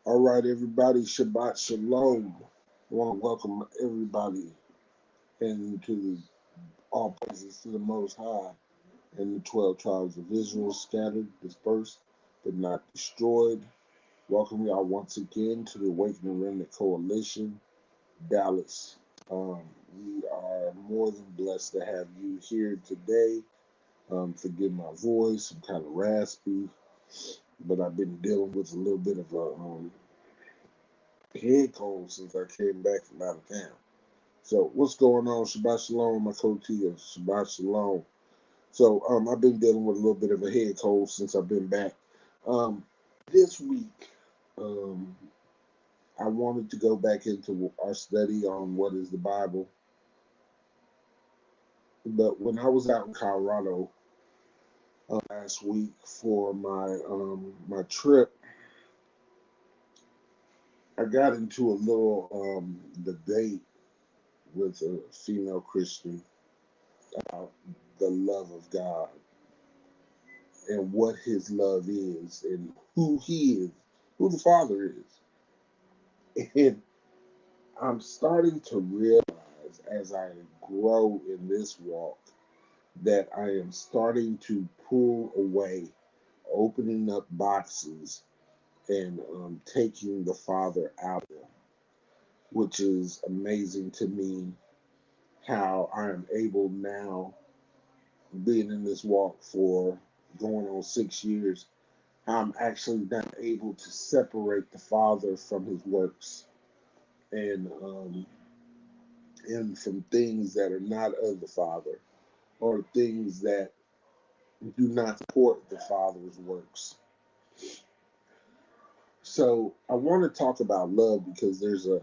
All right, everybody, Shabbat Shalom. I want to welcome everybody into all praises to the Most High and the 12 tribes of Israel, scattered, dispersed, but not destroyed. Welcome y'all once again to the Awakening Remnant Coalition, Dallas. Um, we are more than blessed to have you here today. Forgive my voice, I'm kind of raspy, but I've been dealing with a little bit of a head cold since I came back from out of town. So what's going on? Shabbat Shalom, my co-tia. Shabbat Shalom. So I've been dealing with a little bit of a head cold since I've been back. This week, I wanted to go back into our study on what is the Bible. But when I was out in Colorado last week for my trip, I got into a little debate with a female Christian about the love of God and what his love is and who he is, who the Father is. And I'm starting to realize as I grow in this walk that I am starting to pull away, opening up boxes and taking the Father out of them, which is amazing to me how I am able now, being in this walk for going on 6 years, I'm actually not able to separate the Father from his works and from things that are not of the Father or things that do not support the Father's works. So I want to talk about love because there's a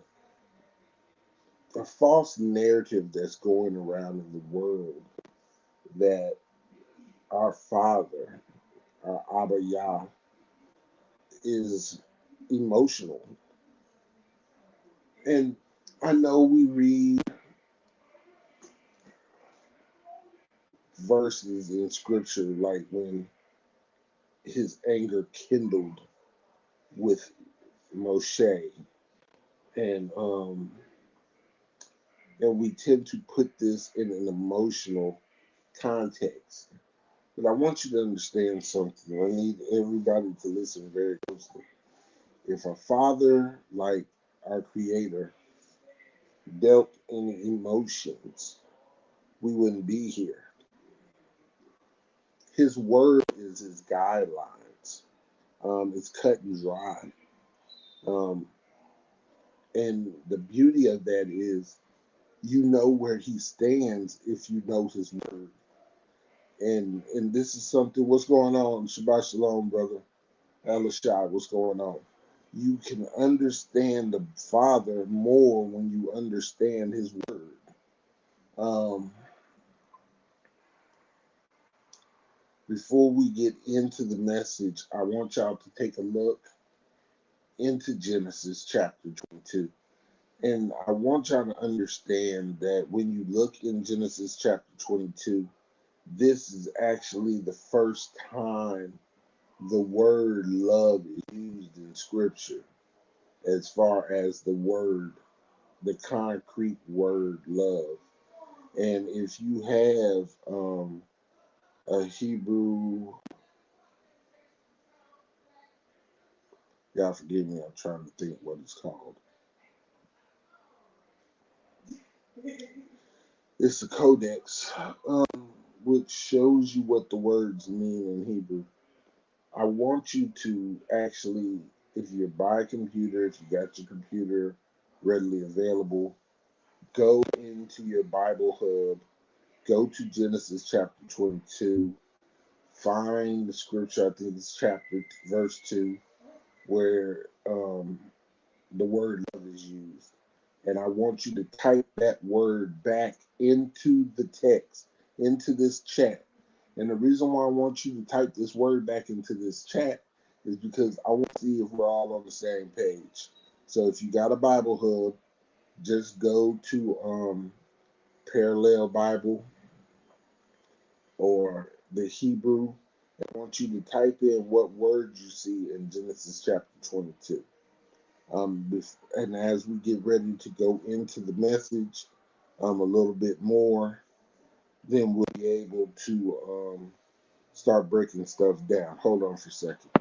false narrative that's going around in the world that our Father, our Abba Yah, is emotional. And I know we read verses in scripture like when his anger kindled with Moshe, and we tend to put this in an emotional context. But I want you to understand something. I need everybody to listen very closely. If a father like our Creator dealt in emotions, we wouldn't be here. His word is his guidelines. It's cut and dry. Um, and the beauty of that is you know where he stands if you know his word. And this is something, what's going on? Shabbat Shalom, brother. Alashai, what's going on? You can understand the Father more when you understand his word. Before we get into the message, I want y'all to take a look into Genesis chapter 22. And I want y'all to understand that when you look in Genesis chapter 22, this is actually the first time the word love is used in scripture, as far as the concrete word love. And if you have a Hebrew, y'all forgive me, I'm trying to think what it's called. It's a codex, which shows you what the words mean in Hebrew. I want you to actually, if you're by a computer, if you got your computer readily available, go into your Bible hub, go to Genesis chapter 22, find the scripture, I think it's verse 2, where the word love is used. And I want you to type that word back into the text, into this chat. And the reason why I want you to type this word back into this chat is because I want to see if we're all on the same page. So if you got a Bible hub, just go to Parallel Bible or the Hebrew. I want you to type in what words you see in Genesis chapter 22. And as we get ready to go into the message a little bit more, then we'll be able to start breaking stuff down. Hold on for a second.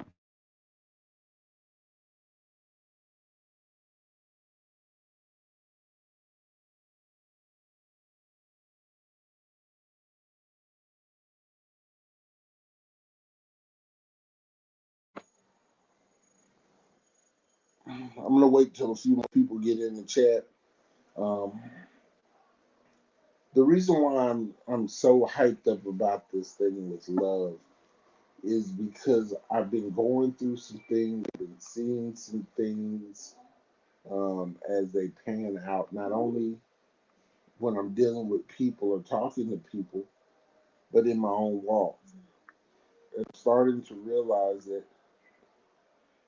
I'm gonna wait till a few more people get in the chat. Um, the reason why I'm so hyped up about this thing with love is because I've been going through some things, been seeing some things as they pan out. Not only when I'm dealing with people or talking to people, but in my own walk. I'm starting to realize that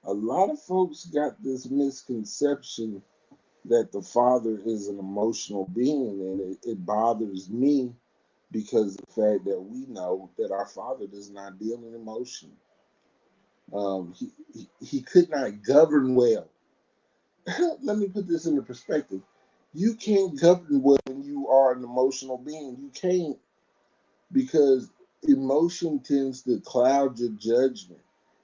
a lot of folks got this misconception that the Father is an emotional being, and it bothers me because of the fact that we know that our Father does not deal in emotion. He could not govern well. Let me put this into perspective. You can't govern well when you are an emotional being. You can't, because emotion tends to cloud your judgment.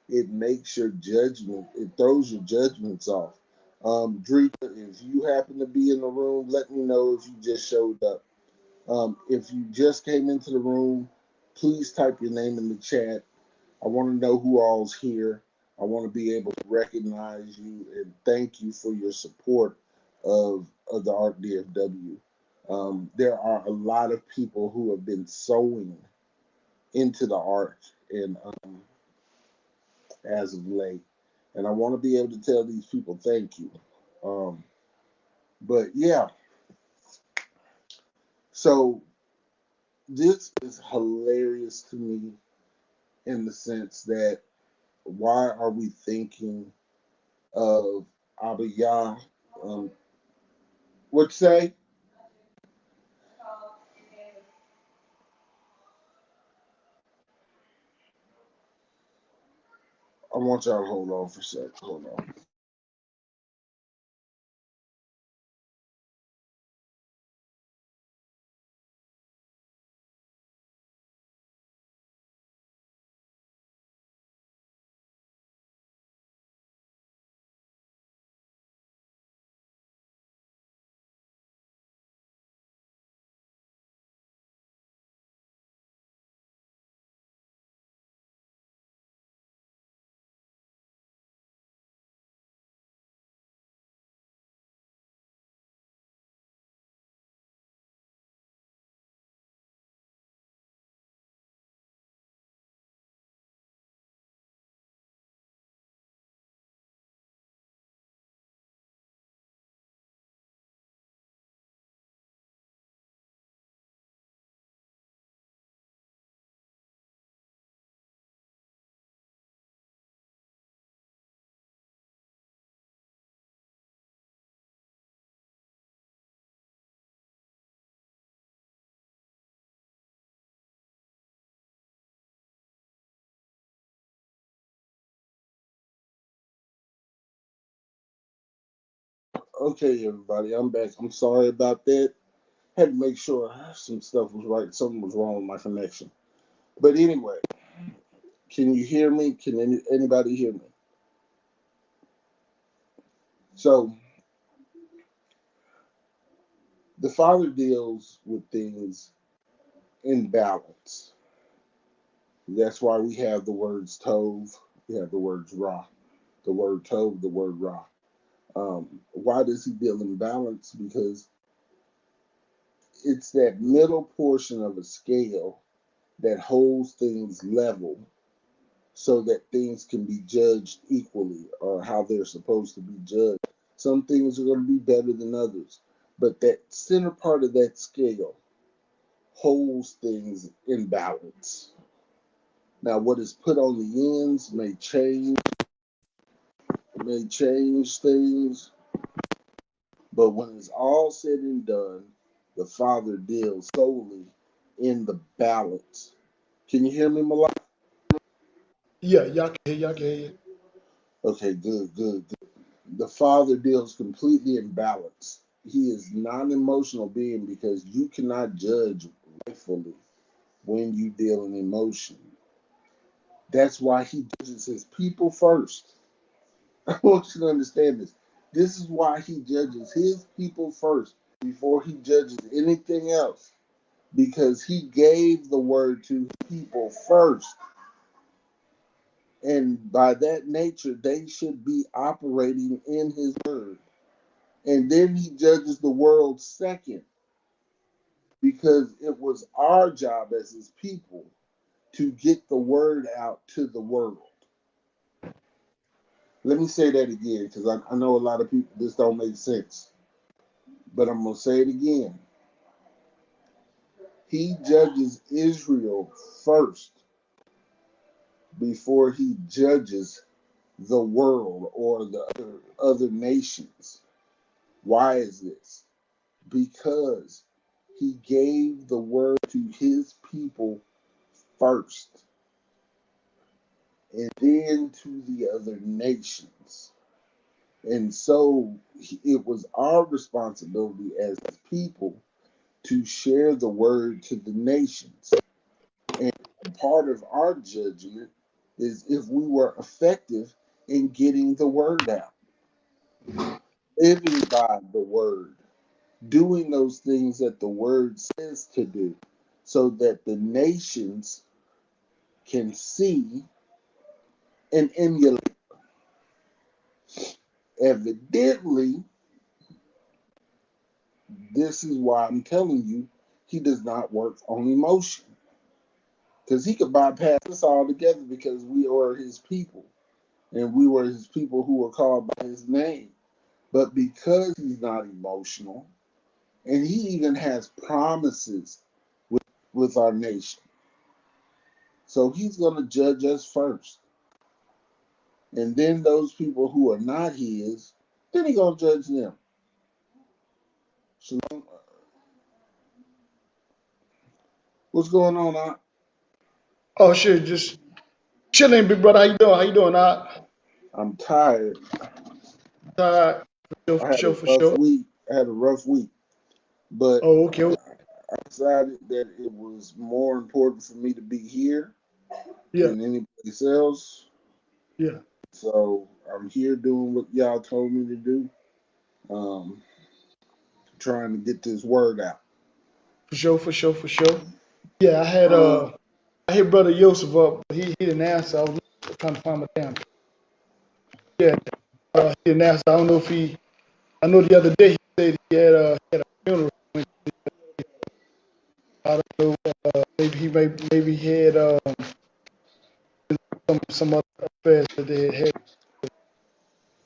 It makes your judgment, it throws your judgments off. Drika, if you happen to be in the room, let me know if you just showed up. If you just came into the room, please type your name in the chat. I want to know who all's here. I want to be able to recognize you and thank you for your support of the Art DFW. There are a lot of people who have been sowing into the art and as of late, and I want to be able to tell these people thank you. Um, but yeah, so this is hilarious to me in the sense that why are we thinking of Abiyah? Um, what you say? I want y'all to hold on for a sec. Hold on. Okay, everybody, I'm back. I'm sorry about that. Had to make sure some stuff was right. Something was wrong with my connection. But anyway, can you hear me? Can anybody hear me? So the Father deals with things in balance. That's why we have the words Tov, we have the words Ra, the word Tov, the word Ra. Why does he deal in balance? Because it's that middle portion of a scale that holds things level so that things can be judged equally or how they're supposed to be judged. Some things are going to be better than others, but that center part of that scale holds things in balance. Now, what is put on the ends may change things, but when it's all said and done, the Father deals solely in the balance. Can you hear me, Malak? Yeah, y'all can hear you. Okay, good, good, good. The Father deals completely in balance. He is not an emotional being because you cannot judge rightfully when you deal in emotion. That's why he judges his people first. I want you to understand this. This is why he judges his people first before he judges anything else. Because he gave the word to his people first. And by that nature, they should be operating in his word. And then he judges the world second because it was our job as his people to get the word out to the world. Let me say that again because I know a lot of people this don't make sense. But I'm going to say it again. He judges Israel first before he judges the world or the other nations. Why is this? Because he gave the word to his people first and then to the other nations. And so it was our responsibility as people to share the word to the nations. And part of our judgment is if we were effective in getting the word out, living by the word, doing those things that the word says to do, so that the nations can see and emulate. Evidently, this is why I'm telling you he does not work on emotion. Because he could bypass us altogether because we are his people. And we were his people who were called by his name. But because he's not emotional, and he even has promises with our nation. So he's going to judge us first. And then those people who are not his, then he's going to judge them. Shalom. What's going on, Aunt? Oh shit, just chilling, big brother. How you doing? How you doing? I'm tired. Uh, I for had a sure, for rough sure. week. I had a rough week. But Oh, okay, okay. I decided that it was more important for me to be here Yeah, than any place else. yeah, So I'm here doing what y'all told me to do. Um, Trying to get this word out. for sure, for sure, for sure. Yeah, Uh, I hit brother Yosef up, but he didn't answer. I was trying to find my damn. Yeah, he didn't answer. I don't know if he. I know the other day he said he had a funeral. I don't know. Maybe he had some other affairs that they had.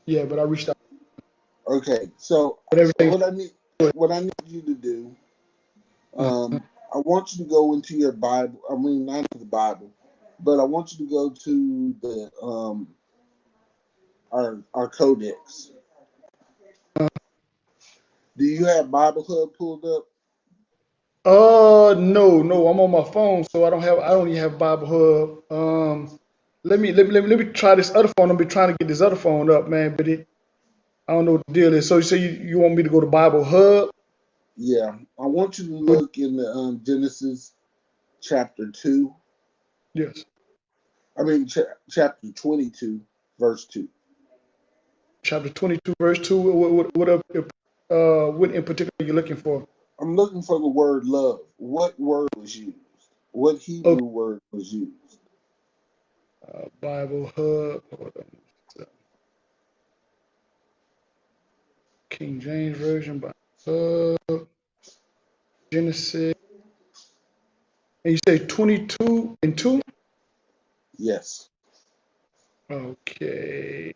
Yeah, but I reached out. okay, so But everything's what I need good. what I need you to do, I want you to go into your Bible. I mean, not into the Bible, but I want you to go to the our codex. Do you have Bible Hub pulled up? No, I'm on my phone, so I don't even have Bible Hub. Let me try this other phone. I've been trying to get this other phone up, man, but I don't know what the deal is. So you say you want me to go to Bible Hub? Yeah, I want you to What- look in the Genesis chapter 2. Yes, I mean, chapter 22, verse 2. chapter 22, verse 2. What in particular are you looking for? I'm looking for the word love. What word was used? What Okay, Hebrew word was used? Bible Hub. Hold on. King James Version, Bible Hub, Genesis. And you say 22 and 2? Yes. Okay.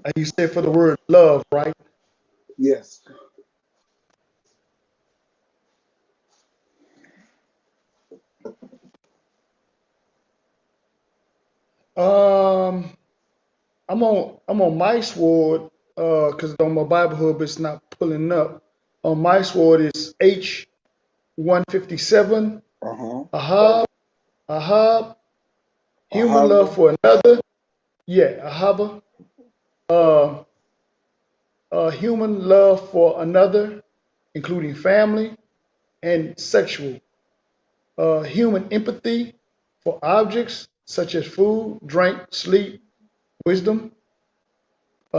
And you said for the word love, right? Yes. Um, I'm on my sword, because on my Bible hub it's not pulling up. On my sword is H 157. Uh-huh. Ahab, Ahab, human love Ahava. for another. Yeah, Ahava. Uh, human love for another, including family and sexual. Human empathy for objects such as food, drink, sleep, wisdom.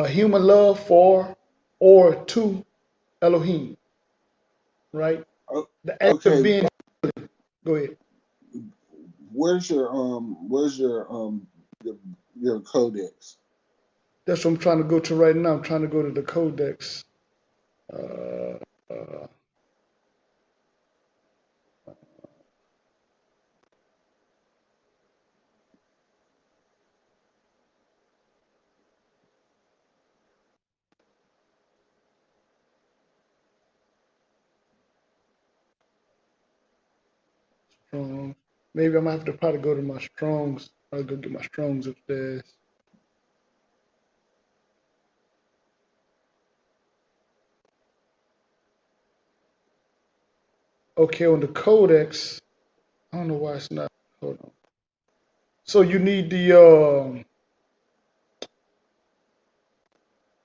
Human love for or to Elohim, right? The act of Okay. being. Go ahead. Where's your, your codex? That's what I'm trying to go to right now. I'm trying to go to the codex. Uh, uh, Strong's. Maybe I might have to probably go to my Strong's. I'll go get my Strong's upstairs. Okay, on the codex, I don't know why it's not. Hold on. So you need the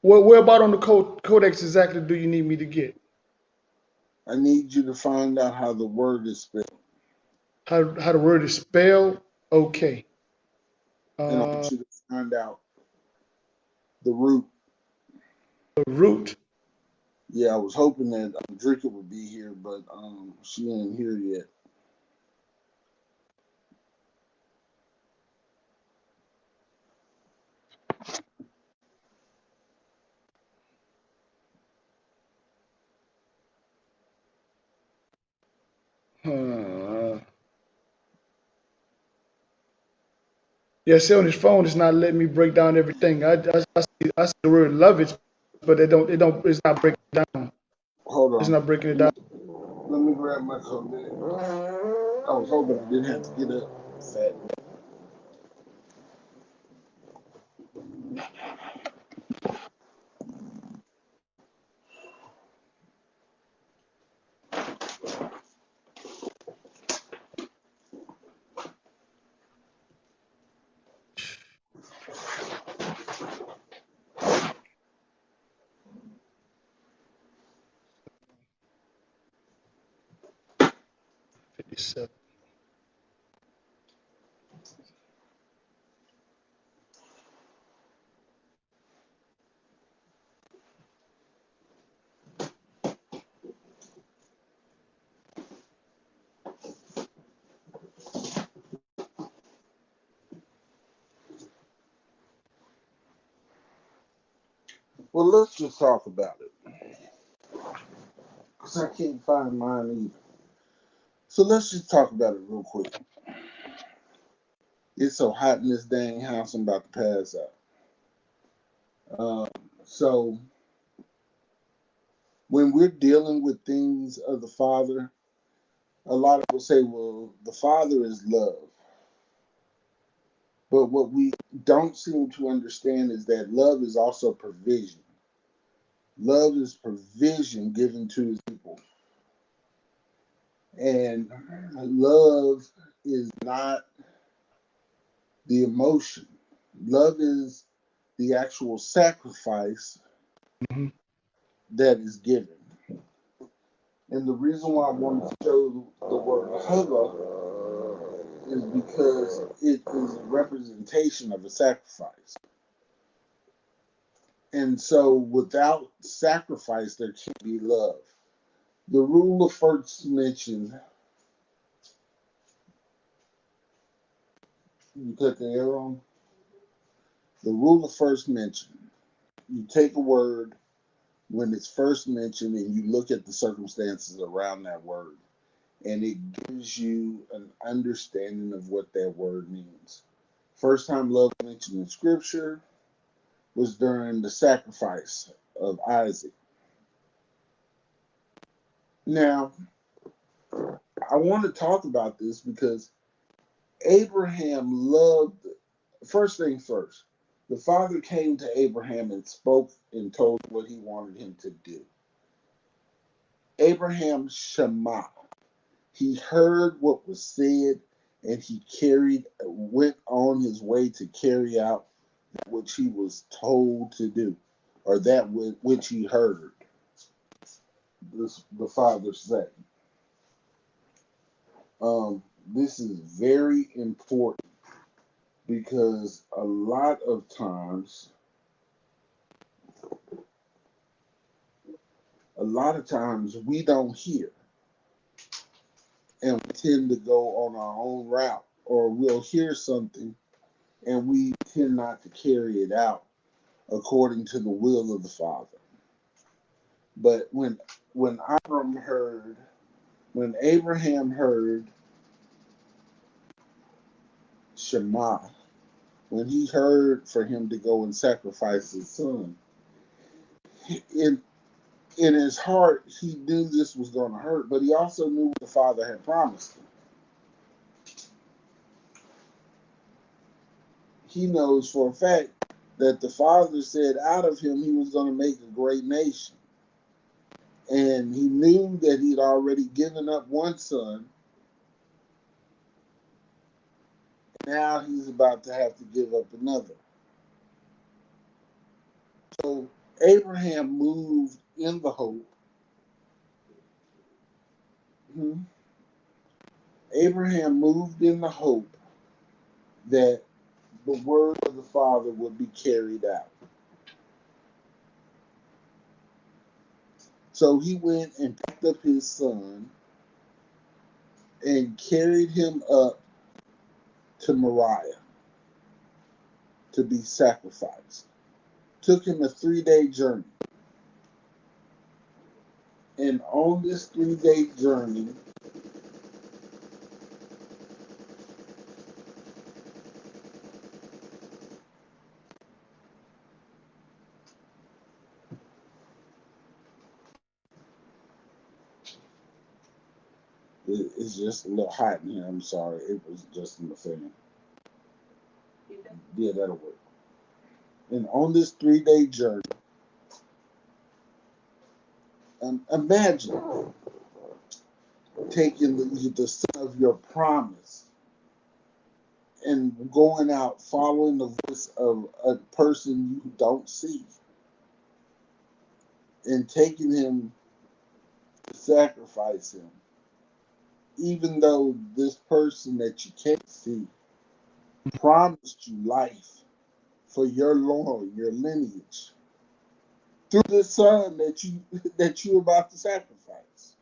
where about on the codex exactly do you need me to get? I need you to find out how the word is spelled. How the word is spelled? Okay. And I Uh, want you to find out the root. the root. Yeah, I was hoping that Drika would be here, but she ain't here yet. Uh, yeah, see on his phone, it's not letting me break down everything. I see the word love it, but it's not breaking it down. Hold It's on. not breaking it Let me down. let me grab my codex. I was hoping I didn't have to get up. Fat. 57. Well, let's just talk about it. Because I can't find mine either. So let's just talk about it real quick. It's so hot in this dang house, I'm about to pass out. Um, so when we're dealing with things of the Father, a lot of people say, well, the Father is love. But what we don't seem to understand is that love is also provision. Love is provision given to his people. And love is not the emotion. Love is the actual sacrifice Mhm. that is given. And the reason why I wanted to show the word hugger is because it is a representation of a sacrifice. And so without sacrifice, there can't be love. The rule of first mention, you cut the arrow. The rule of first mention, you take a word when it's first mentioned and you look at the circumstances around that word, and it gives you an understanding of what that word means. First time love mentioned in scripture was during the sacrifice of Isaac. Now, I want to talk about this because Abraham loved, first thing first, the father came to Abraham and spoke and told what he wanted him to do. Abraham Shema. He heard what was said and he went on his way to carry out that which he was told to do, or that which he heard the father say. This is very important because a lot of times we don't hear and we tend to go on our own route, or we'll hear something and we tend not to carry it out according to the will of the Father. But when Abraham heard Shema, when he heard for him to go and sacrifice his son, in his heart he knew this was going to hurt, but he also knew what the Father had promised him. He knows for a fact that the Father said out of him he was going to make a great nation. And he knew that he'd already given up one son. Now he's about to have to give up another. So Abraham moved in the hope. Abraham moved in the hope that the word of the Father would be carried out. So he went and picked up his son and carried him up to Moriah to be sacrificed. Took him a 3-day journey. And on this 3-day journey, it's just a little hot in here. I'm sorry. It was just in the fan. Yeah, that'll work. And on this 3-day journey, imagine taking the son of your promise and going out following the voice of a person you don't see and taking him to sacrifice him, even though this person that you can't see promised you life for your lineage through the son that you're about to sacrifice.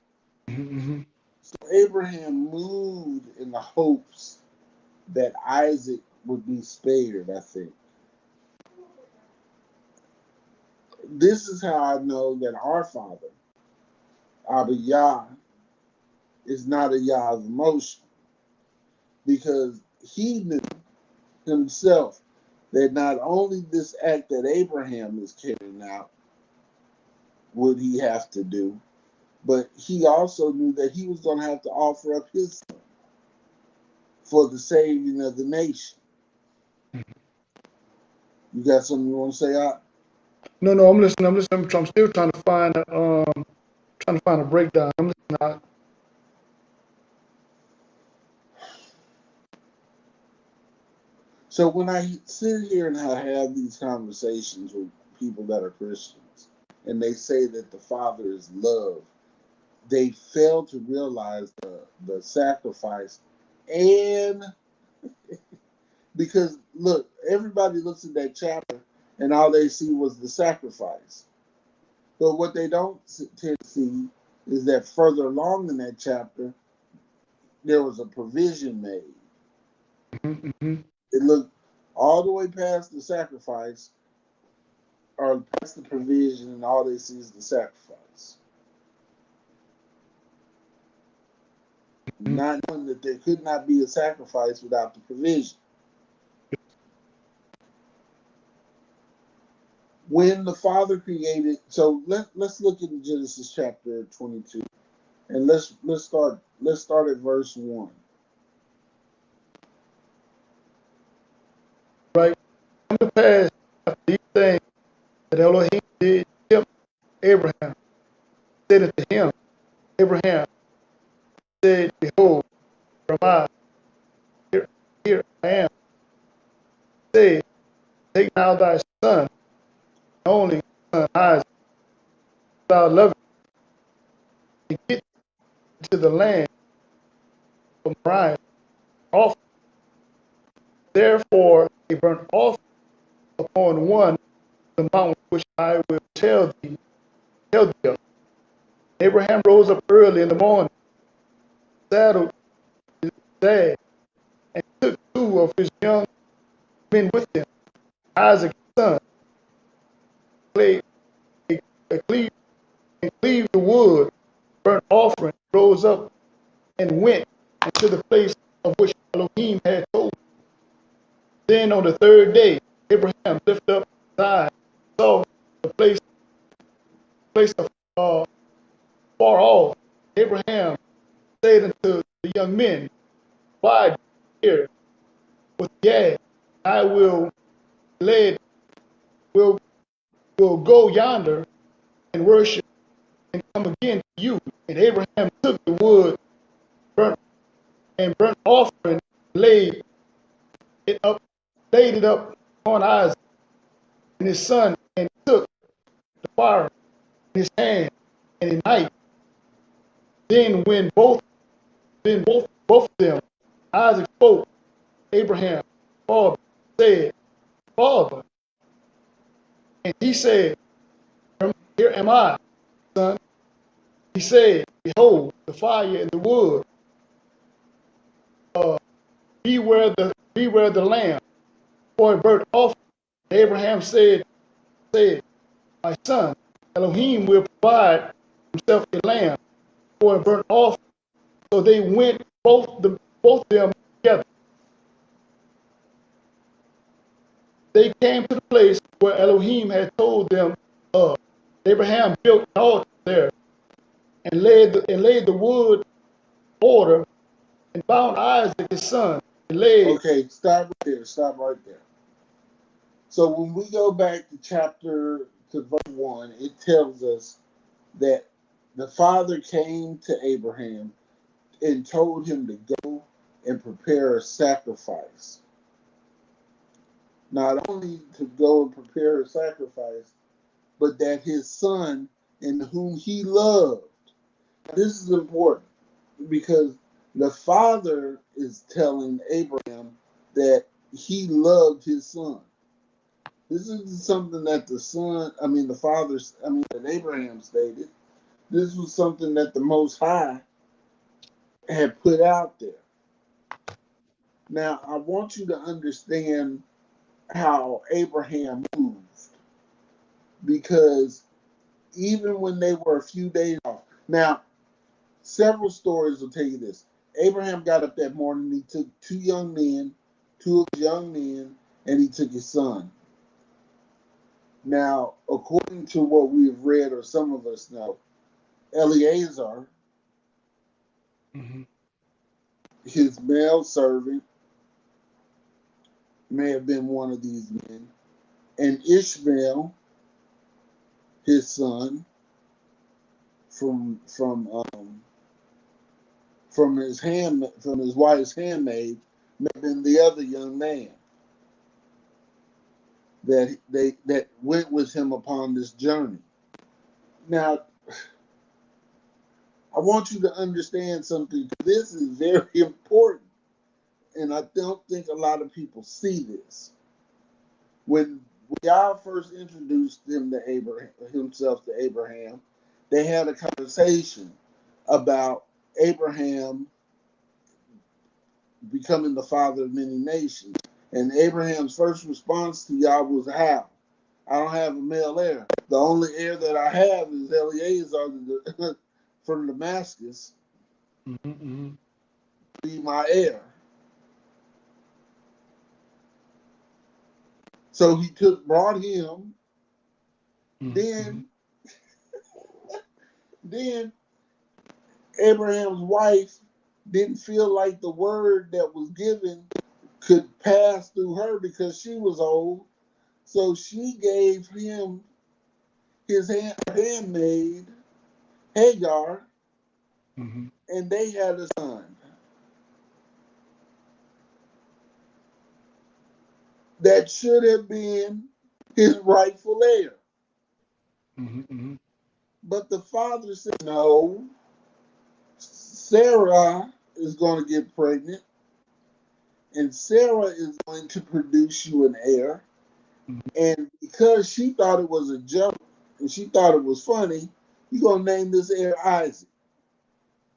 Mm-hmm. So Abraham moved in the hopes that Isaac would be spared, I think. This is how I know that our Father, Abba Yah, is not a Yah of emotion, because he knew himself that not only this act that Abraham is carrying out would he have to do, but he also knew that he was going to have to offer up his son for the saving of the nation. You got something you want to say, Ot? No, I'm listening. I'm still trying to find a breakdown. I'm listening. So when I sit here and I have these conversations with people that are Christians, and they say that the Father is love, they fail to realize the sacrifice. And because look, everybody looks at that chapter and all they see was the sacrifice. But what they don't tend to see is that further along in that chapter, there was a provision made. Mm-hmm. It looked all the way past the sacrifice or past the provision, and all they see is the sacrifice. Not knowing that there could not be a sacrifice without the provision. When the Father created, so let's look at Genesis chapter 22, and let's start at verse 1. Right? Come to pass after these things that Elohim did tempt Abraham, said unto him, Abraham said, Behold, here am I, here I am. Said, Take now thy son, only son Isaac, thou lovest, and get to the land of Moriah, offer therefore a burnt offering upon one of the mountains which I will tell thee of. Abraham rose up early in the morning, saddled his stag, and took two of his young men with him, Isaac his son, clave, cleave, and cleaved the wood, burnt offering, rose up and went into the place of which Elohim had told him. Then on the third day, Abraham lifted up his eyes, saw the place of far off. Abraham said unto the young men, Abide here with Gad. I lead, will, will go yonder and worship and come again to you. And Abraham took the wood, burnt burnt offering, laid it up, laid it up on Isaac and his son, and took the fire in his hand and a knife. Then both of them, Isaac spoke, Abraham, father, said, Father. And he said, Here am I, son. He said, Behold, the fire and the wood, uh, beware the lamb, for a burnt offering. Abraham said, My son, Elohim will provide himself a lamb for a burnt offering. So they went both of them together. They came to the place where Elohim had told them of. Abraham built an altar there and laid the wood order and bound Isaac his son. And laid. Okay, stop right there. Stop right there. So when we go back to verse 1, it tells us that the Father came to Abraham and told him to go and prepare a sacrifice. Not only to go and prepare a sacrifice, but that his son, in whom he loved. This is important because the Father is telling Abraham that he loved his son. This is something that that Abraham stated. This was something that the Most High had put out there. Now, I want you to understand how Abraham moved because even when they were a few days off, now, several stories will tell you this. Abraham got up that morning, he took two of his young men, and he took his son. Now, according to what we've read, or some of us know, Eleazar, his male servant, may have been one of these men, and Ishmael, his son, from his wife's handmaid, may have been the other young man that went with him upon this journey. Now, I want you to understand something. This is very important, and I don't think a lot of people see this. When God first introduced himself to Abraham, they had a conversation about Abraham becoming the father of many nations. And Abraham's first response to Yah was, How? I don't have a male heir. The only heir that I have is Eleazar from Damascus. Be my heir. So he brought him Mm-hmm. Then Abraham's wife didn't feel like the word that was given could pass through her because she was old. So she gave him his handmaid, Hagar, Mm-hmm. and they had a son that should have been his rightful heir. Mm-hmm. But the father said, no, Sarah is going to get pregnant, and Sarah is going to produce you an heir. And because she thought it was a joke and she thought it was funny, you're going to name this heir Isaac.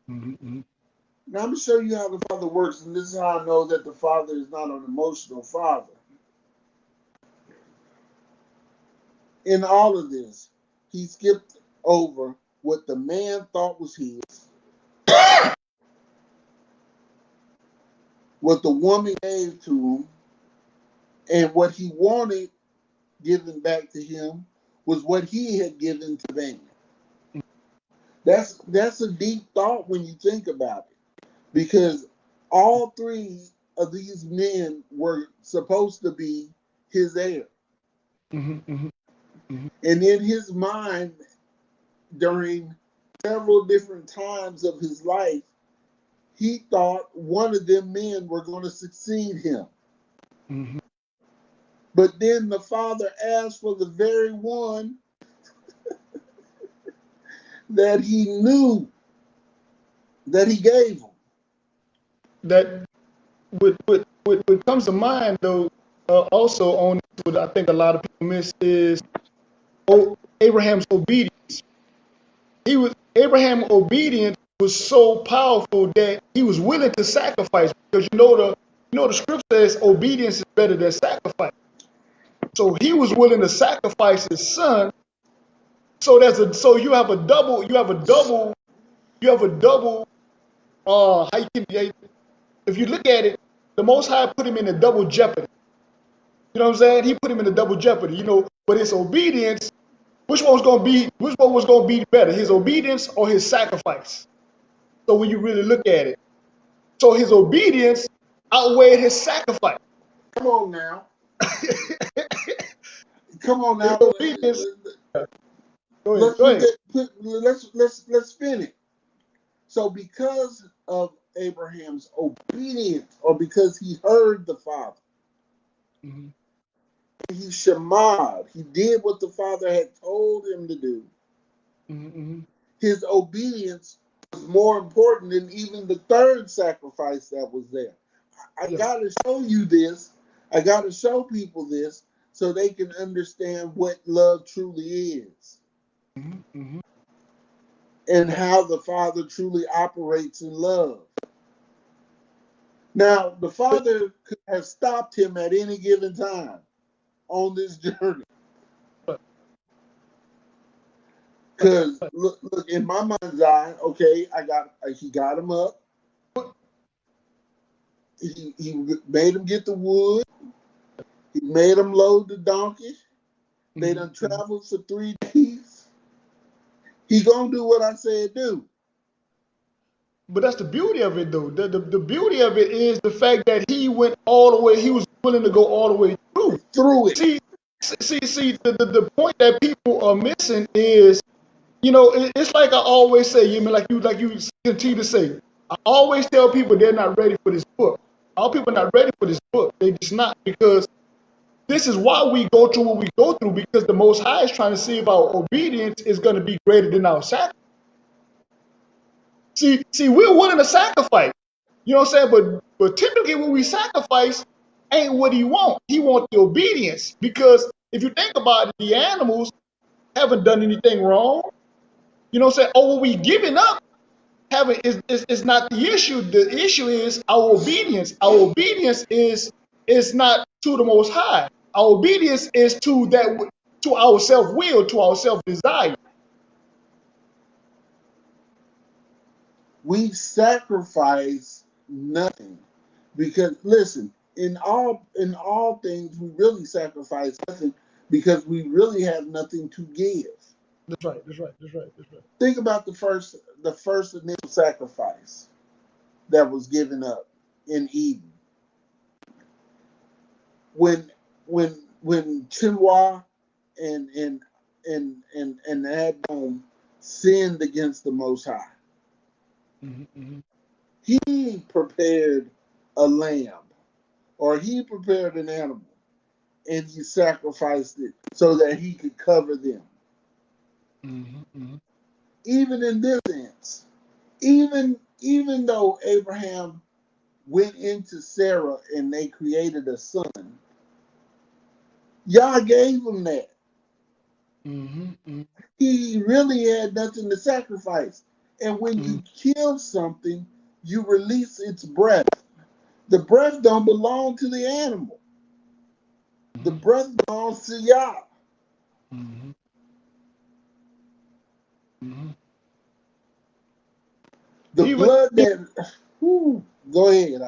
Mm-hmm. Now, I'm going to show you how the father works, and this is how I know that the father is not an emotional father. In all of this, he skipped over what the man thought was his, what the woman gave to him, and what he wanted given back to him was what he had given to them. That's a deep thought when you think about it, because all three of these men were supposed to be his heir. Mm-hmm. And in his mind, during several different times of his life, he thought one of them men were going to succeed him. Mm-hmm. But then the father asked for the very one that he knew that he gave him. That what comes to mind though, also on what I think a lot of people miss is Abraham's obedience. Abraham's obedience was so powerful that he was willing to sacrifice, because the scripture says obedience is better than sacrifice. So he was willing to sacrifice his son. So you have a double how you can, if you look at it, the Most High put him in a double jeopardy. You know what I'm saying? He put him in a double jeopardy, but his obedience, which one was gonna be better, his obedience or his sacrifice? So when you really look at it, so his obedience outweighed his sacrifice. Come on now. Come on His now. obedience. Go ahead. Let's Go look ahead. at let's finish. So because of Abraham's obedience, or because he heard the father, Mm-hmm. he shamad, he did what the father had told him to do. Mm-hmm. His obedience was more important than even the third sacrifice that was there. I Yeah. got to show you this. I got to show people this so they can understand what love truly is Mm-hmm. and how the Father truly operates in love. Now, the Father could have stopped him at any given time on this journey. Because look, in my mind's eye, okay, he got him up. He made him get the wood. He made him load the donkey. They done Mm-hmm. traveled for 3 days. He gonna do what I said do. But that's the beauty of it, though. The beauty of it is the fact that he went all the way. He was willing to go all the way through. Through it. See. The point that people are missing is, it's like I always say, like you continue to say. I always tell people they're not ready for this book. All people are not ready for this book. They just not, because this is why we go through what we go through, because the Most High is trying to see if our obedience is going to be greater than our sacrifice. See, we're willing to sacrifice. You know what I'm saying? But typically when we sacrifice, ain't what he want. He want the obedience. Because if you think about it, the animals haven't done anything wrong. You know what I'm saying? Or what we giving up having is not the issue. The issue is our obedience. Our obedience is not to the Most High. Our obedience is to our self will, to our self desire. We sacrifice nothing. Because listen, in all things we really sacrifice nothing, because we really have nothing to give. That's right. That's right. That's right. That's right. Think about the first initial sacrifice that was given up in Eden. When Chinua and Adam sinned against the Most High, Mm-hmm. he prepared a lamb, or he prepared an animal, and he sacrificed it so that he could cover them. Mm-hmm. Even in this sense, even though Abraham went into Sarah and they created a son, Yah gave him that. Mm-hmm. He really had nothing to sacrifice. And when Mm-hmm. you kill something, you release its breath. The breath don't belong to the animal. The breath belongs to Yah. Mm-hmm. Mm-hmm. The Even blood that. Whew, go ahead.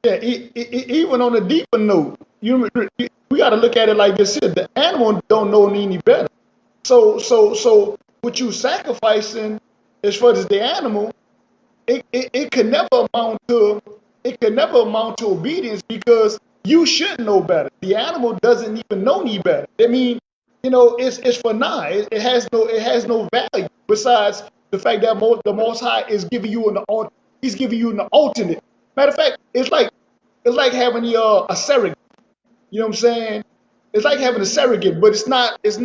yeah, even on a deeper note, we got to look at it like this here. The animal don't know any better. So what you sacrificing as far as the animal, it could never amount to obedience because you should know better. The animal doesn't even know any better. I mean, it's for now. It has no value besides the fact that the Most High is giving you he's giving you an alternate. Matter of fact, it's like having a surrogate. You know what I'm saying? It's like having a surrogate, but it's not as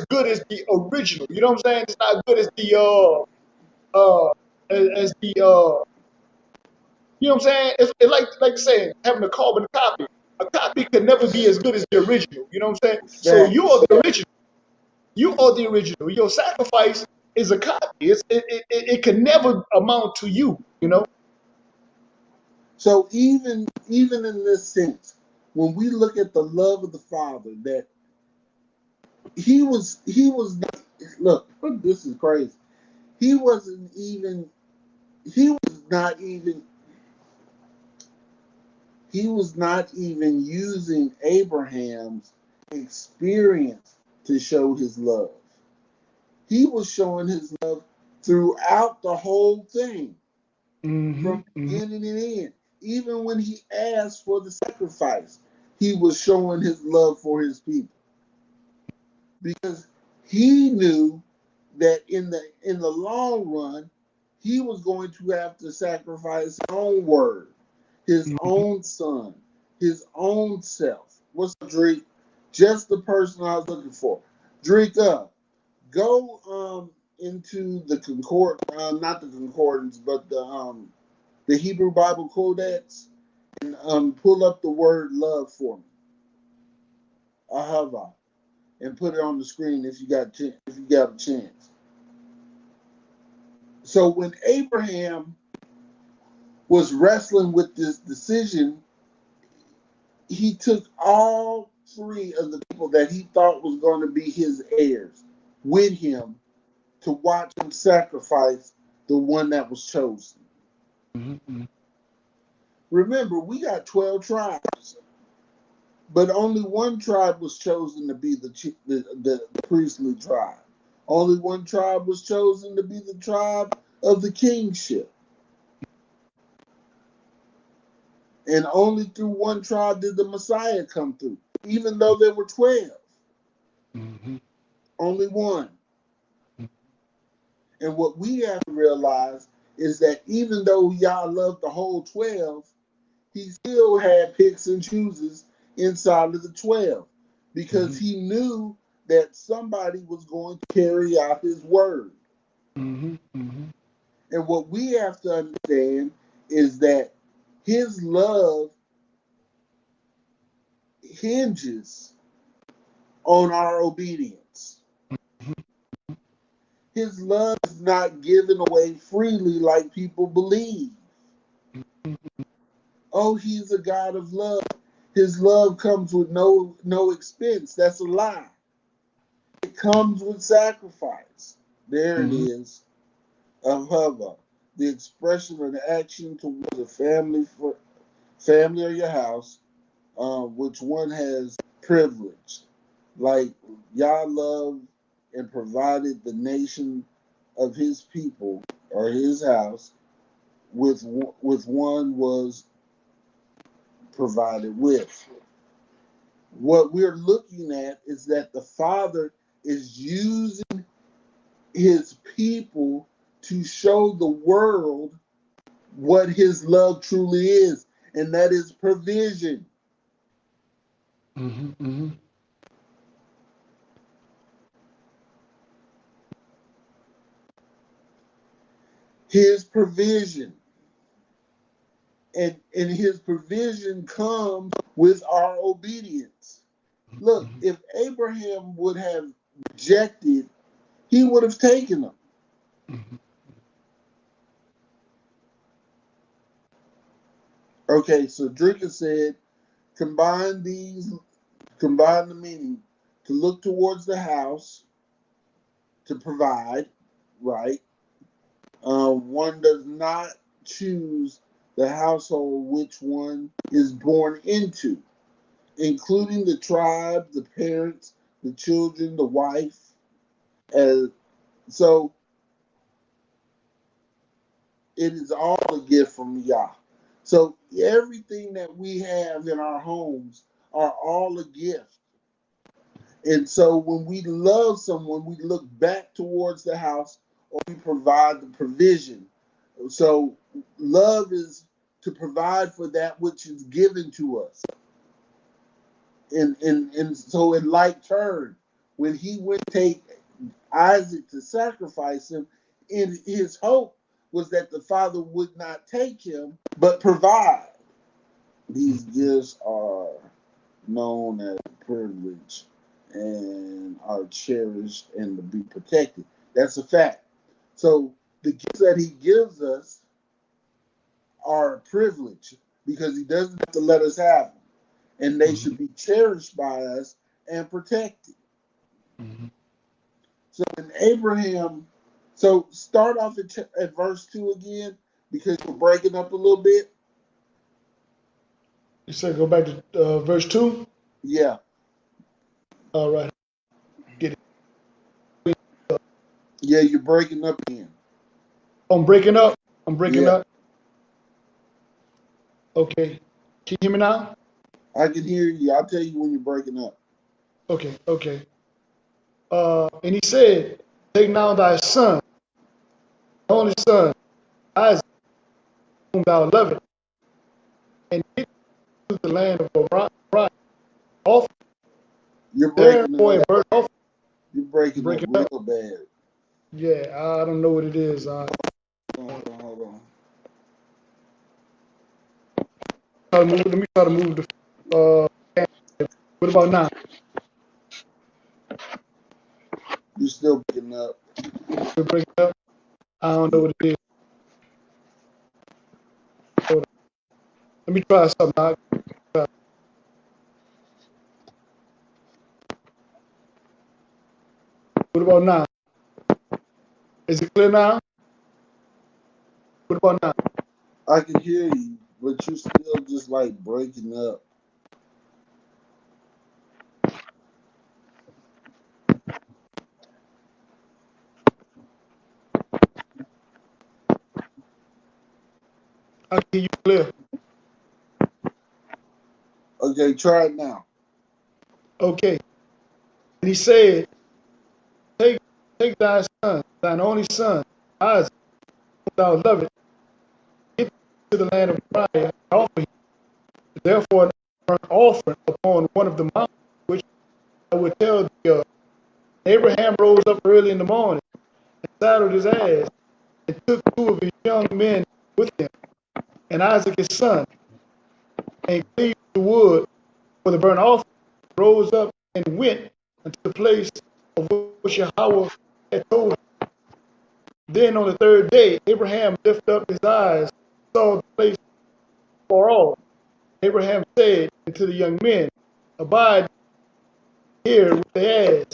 good as the original. You know what I'm saying? It's not good as the as the you know what I'm saying? It's like saying having a carbon copy. A copy can never be as good as the original. You know what I'm saying? So you are Facts. the original. You are the original. Your sacrifice is a copy. It can never amount to you. You know? So even in this sense, when we look at the love of the Father, that he was not, look, this is crazy. He wasn't even he was not even he was not even using Abraham's experience to show his love. He was showing his love throughout the whole thing, Mm-hmm. from Mm-hmm. beginning and end. Even when he asked for the sacrifice, he was showing his love for his people because he knew that in the long run, he was going to have to sacrifice his own word, his own son, his own self. What's up, Drake? Just the person I was looking for. Drake, go into the concord, not the concordance, but the Hebrew Bible Codex, and pull up the word love for me. Ahava, and put it on the screen if you got a chance. So when Abraham was wrestling with this decision, he took all three of the people that he thought was going to be his heirs with him to watch him sacrifice the one that was chosen. Mm-hmm. Remember, we got 12 tribes, but only one tribe was chosen to be the priestly tribe. Only one tribe was chosen to be the tribe of the kingship. And only through one tribe did the Messiah come through, even though there were 12. Mm-hmm. Only one. And what we have to realize is that even though Yah loved the whole 12, he still had picks and chooses inside of the 12 because he knew that somebody was going to carry out his word. Mm-hmm. Mm-hmm. And what we have to understand is that his love hinges on our obedience. His love is not given away freely like people believe. Oh, he's a God of love. His love comes with no expense. That's a lie. It comes with sacrifice. There it Mm-hmm. is. Ahava, the expression of the action towards a family or your house, which one has privileged. Like Yah loved and provided the nation of his people or his house with one was provided with. What we're looking at is that the Father is using his people to show the world what his love truly is, and that is provision. Mm-hmm, mm-hmm. His provision. And his provision comes with our obedience. Look, if Abraham would have rejected, he would have taken them. Mm-hmm. Okay, so Drinker said, combine these, combine the meaning to look towards the house, to provide, right? One does not choose the household which one is born into, including the tribe, the parents, the children, the wife. As so, it is all a gift from Yah. So everything that we have in our homes are all a gift. And so when we love someone, we look back towards the house or we provide the provision. So love is to provide for that which is given to us. And so in like turn, when he went to take Isaac to sacrifice him, in his hope was that the father would not take him, but provide. These gifts are known as privilege and are cherished and to be protected. That's a fact. So the gifts that he gives us are a privilege because he doesn't have to let us have them. And they Mm-hmm. should be cherished by us and protected. Mm-hmm. So in Abraham, so start off at verse 2 again because you're breaking up a little bit. You said go back to verse 2. Yeah, All right. Get it. yeah, you're breaking up again. I'm breaking up. I'm breaking Yeah, up. Okay. Can you hear me now? I can hear you. I'll tell you when you're breaking up. Okay. Okay. And he said, take now thy son, only son, Isaac, whom thou lovest, and get to the land of Moriah. Offer You're there breaking for up. a burnt offering. You're breaking up Breaking real up. bad. Yeah, I don't know what it is. Hold on. Let me try to move the. What about now? You're still breaking up. We're breaking up. I don't know what it is. Hold on. Let me try something out. What about now? Is it clear now? What about now? I can hear you, but you're still just like breaking up. I can hear you clear. Okay, try it now. Okay. And he said, take, take thy son, thine only son, Isaac, whom thou lovest, get to the land of Moriah, and offer him. Therefore, an burnt offering upon one of the mountains, which I will tell thee of. Abraham rose up early in the morning, and saddled his ass, and took two of his young men with him, and Isaac his son, and cleaved the wood for the burnt offering, rose up and went unto the place of which Yahweh had told him. Then on the third day, Abraham lifted up his eyes, and saw the place far off. Abraham said unto the young men, abide here with the ass.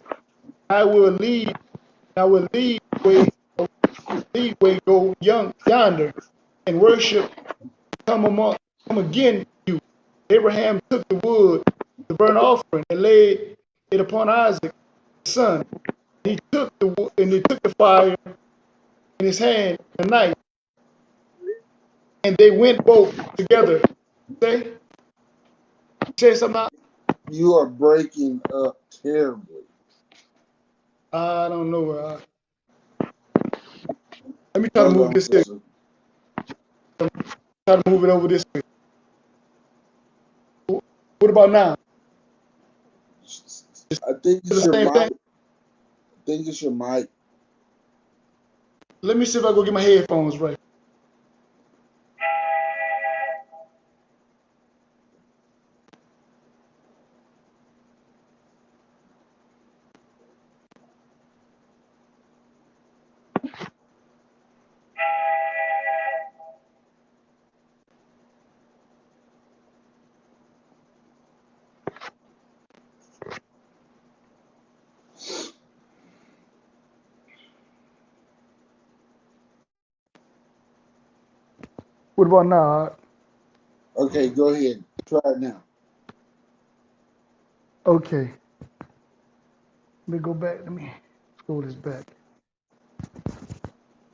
I will lead, I will lead way go yonder, and worship come again to you. Abraham took the wood the burnt offering and laid it upon Isaac, his son. He took the fire in his hand and a knife, and they went both together. Say, say something. You are breaking up terribly. I don't know. Let me try to Hold move on. this here. Try to move it over this way. What about now? I think The it's your same mic. thing. I think it's your mic. Let me see if I go get my headphones right. What about now? Okay, go ahead. Try it now. Okay. Let me go back. Let me scroll this back.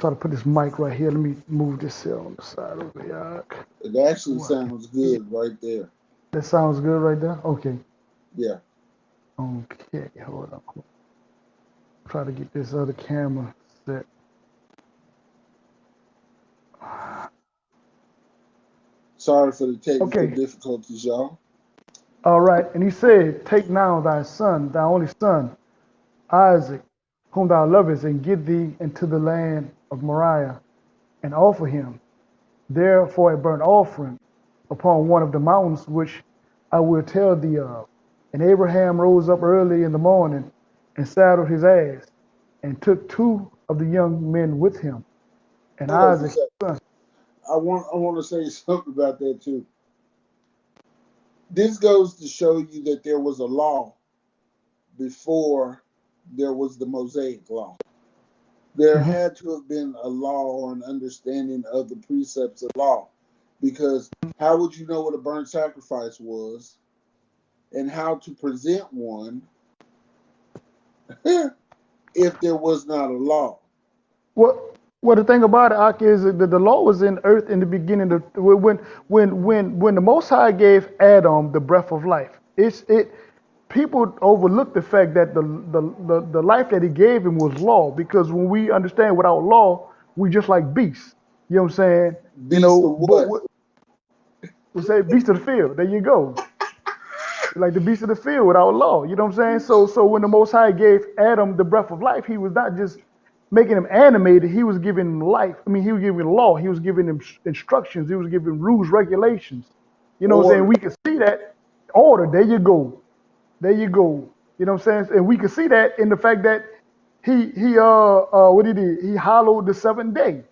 Try to put this mic right here. Let me move this here on the side over here. It actually sounds good right there. That sounds good right there? Okay. Yeah. Okay, hold on. Try to get this other camera set. Sorry for the technical Okay. difficulties, y'all. All right. And he said, take now thy son, thy only son, Isaac, whom thou lovest, and get thee into the land of Moriah, and offer him there for a burnt offering upon one of the mountains which I will tell thee of. And Abraham rose up early in the morning and saddled his ass, and took two of the young men with him, and Hold on for a Isaac his second. son. I want to say something about that too. This goes to show you that there was a law before there was the Mosaic law. There Mhm. had to have been a law or an understanding of the precepts of law, because how would you know what a burnt sacrifice was and how to present one if there was not a law? Well, the thing about it, Ak, is that the law was in earth in the beginning. When the Most High gave Adam the breath of life, people overlook the fact that the life that He gave him was law. Because when we understand without law, we just like beasts. You know what I'm saying? You Beast know, of what? we say beast of the field. There you go. Like the beast of the field without law. You know what I'm saying? So when the Most High gave Adam the breath of life, He was not just making him animated. He was giving him life. I mean, He was giving law. He was giving him instructions. He was giving rules, regulations. You know what I'm saying? Order. We can see that order. There you go. There you go. You know what I'm saying? And we can see that in the fact that he what did he hallowed the seventh day.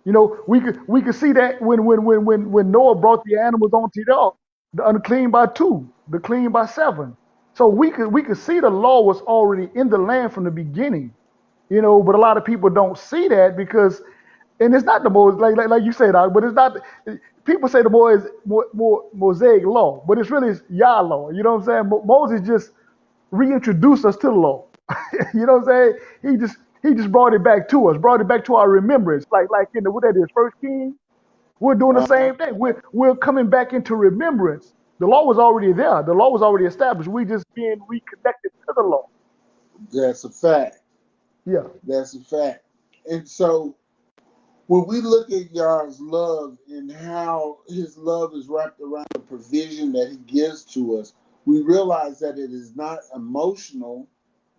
You know, we could see that when Noah brought the animals onto the ark, the unclean by two, the clean by seven. So we could see the law was already in the land from the beginning. You know, but a lot of people don't see that because, and it's not the most like you said, but it's not. People say the more Mosaic law, but it's really Yah law. You know what I'm saying? Moses just reintroduced us to the law. You know what I'm saying? He just brought it back to us, brought it back to our remembrance. Like in the what that is, First King, we're doing the Uh-huh. same thing. We're coming back into remembrance. The law was already there. The law was already established. We just being reconnected to the law. That's a fact. Yeah. That's a fact. And so when we look at Yah's love and how His love is wrapped around the provision that He gives to us, we realize that it is not emotional.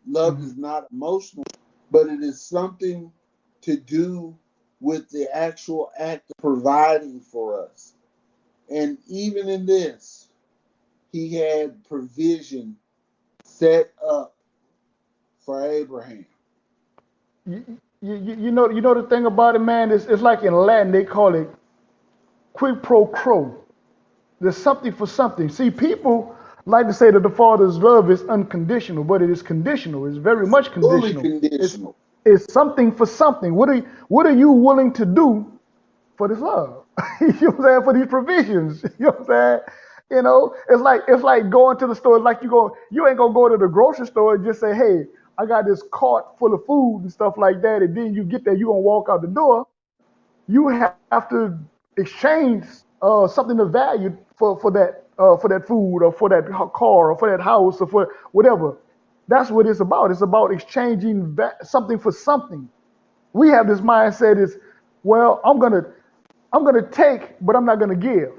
Love Mhm. is not emotional, but it is something to do with the actual act of providing for us. And even in this, He had provision set up for Abraham. You know the thing about it, man. It's like in Latin they call it quid pro quo. There's something for something. See, people like to say that the Father's love is unconditional, but it is conditional. It's very It's much fully conditional. It's conditional. it's something for something. What are you willing to do for this love? You know what I'm saying? For these provisions. You know what I'm saying? It's like going to the store. It's like you ain't gonna go to the grocery store and just say, hey, I got this cart full of food and stuff like that, and then you get there, you gonna walk out the door. You have to exchange something of value for that food or for that car or for that house or for whatever. That's what it's about. It's about exchanging something for something. We have this mindset is, well, I'm gonna take, but I'm not gonna give.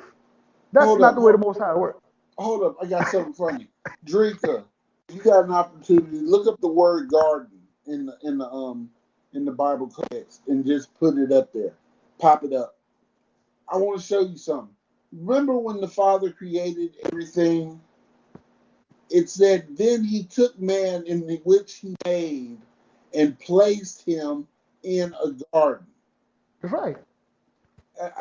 That's Hold not up, the way the hold, Most High works. hold up. I got something funny. Drinker, you got an opportunity. Look up the word garden in the Bible text and just put it up there. Pop it up. I want to show you something. Remember when the Father created everything? It said, then he took man in which he made and placed him in a garden. That's right.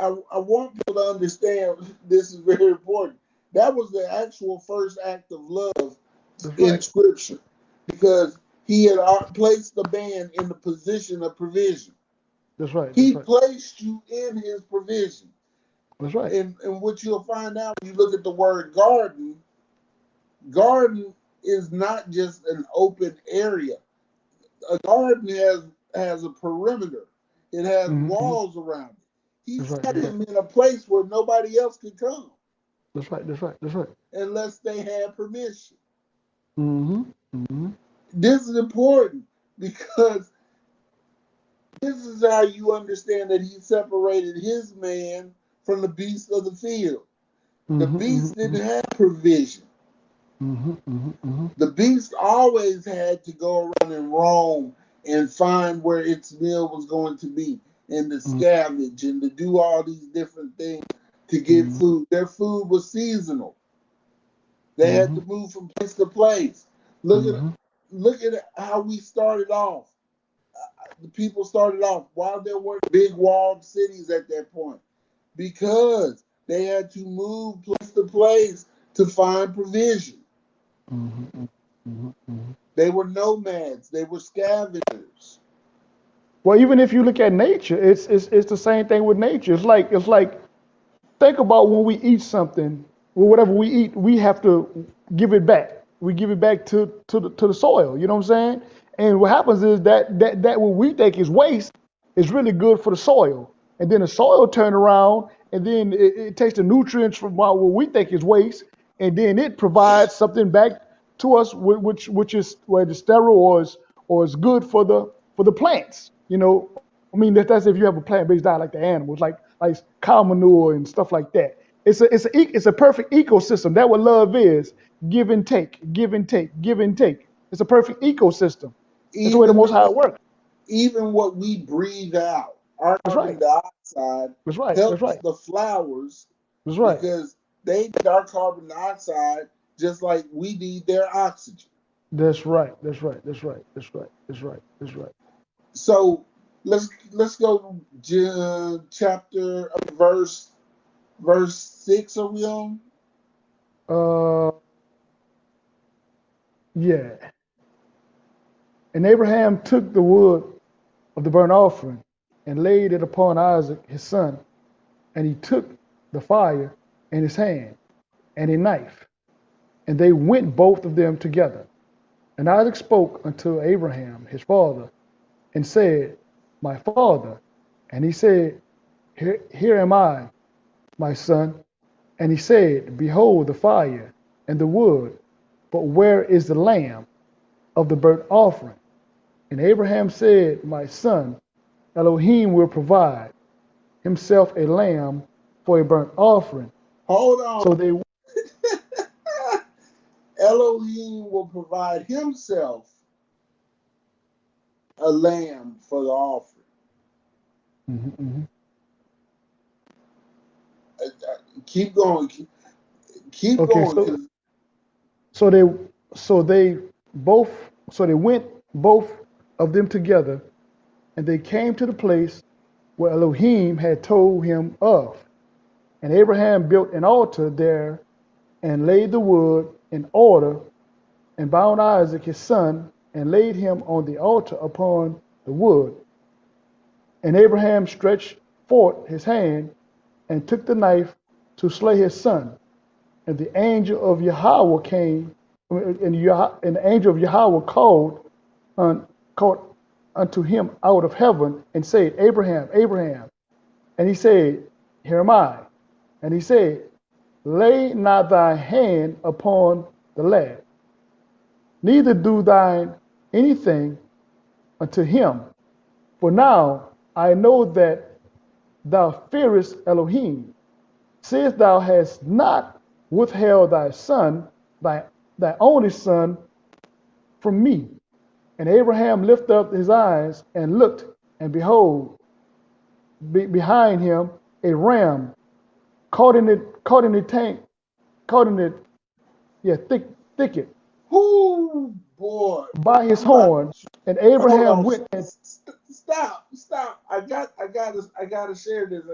I want people to understand this is very important. That was the actual first act of love That's in right. Scripture because he had placed the man in the position of provision. That's right. That's He right. placed you in his provision. That's right. And what you'll find out when you look at the word garden, garden is not just an open area. A garden has a perimeter. It has Mm-hmm. walls around it. He That's right. set That's right. him in a place where nobody else could come That's right. That's right. That's right. unless they had permission. Mm-hmm. Mm-hmm. This is important because this is how you understand that he separated his man from the beasts of the field. The Mm-hmm. beast Mm-hmm. didn't have provision. Mm-hmm. Mm-hmm. Mm-hmm. The beast always had to go around and roam and find where its meal was going to be and to scavenge and to do all these different things to get Mm-hmm. food. Their food was seasonal. They had Mm-hmm. to move from place to place. Look at Mm-hmm. look at how we started off. The people started off while there were big walled cities at that point because they had to move place to place to find provision. Mm-hmm. Mm-hmm. They were nomads. They were scavengers. Well, even if you look at nature, it's the same thing with nature. It's like think about when we eat something, well, whatever we eat, we have to give it back. We give it back to the soil. You know what I'm saying? And what happens is that what we think is waste is really good for the soil, and then the soil turn around, and then it takes the nutrients from what we think is waste, and then it provides something back to us, which is whether it's sterile or is good for the plants. I mean that's if you have a plant-based diet like the animals, like cow manure and stuff like that. It's a perfect ecosystem. That's what love is. Give and take, give and take, give and take. It's a perfect ecosystem. That's the way the Even Most High works. even what we breathe out, our That's carbon right. dioxide That's right. That's helps right. the flowers That's right. because they need our carbon dioxide just like we need their oxygen. That's right. That's right. That's right. That's right. That's right. That's right. So let's go chapter verse 6 are we on? Uh, yeah. And Abraham took the wood of the burnt offering and laid it upon Isaac his son, and he took the fire in his hand and a knife, and they went both of them together. And Isaac spoke unto Abraham his father, and said, My father. And he said, Here am I, my son. And he said, Behold the fire and the wood, but where is the lamb of the burnt offering? And Abraham said, My son, Elohim will provide himself a lamb for a burnt offering. Hold on. So they. Elohim will provide himself a lamb for the offering. Mhm, mhm. Keep going. Keep Okay, going so because so they so they both so they went both of them together, and they came to the place where Elohim had told him of. And Abraham built an altar there and laid the wood in order and bound Isaac his son and laid him on the altar upon the wood. And Abraham stretched forth his hand and took the knife to slay his son. And the angel of Yahweh came, and the angel of Yahweh called unto him out of heaven and said, Abraham, Abraham. And he said, Here am I. And he said, Lay not thy hand upon the lad, neither do thine anything unto him. For now I know that thou fearest Elohim, since thou hast not withheld thy son, thy only son, from me. And Abraham lifted up his eyes and looked, and behold, behind him a ram caught in the tank, caught in the thicket Ooh, boy. by his I'm about horn. And hold Abraham on. went and Stop. I gotta share this.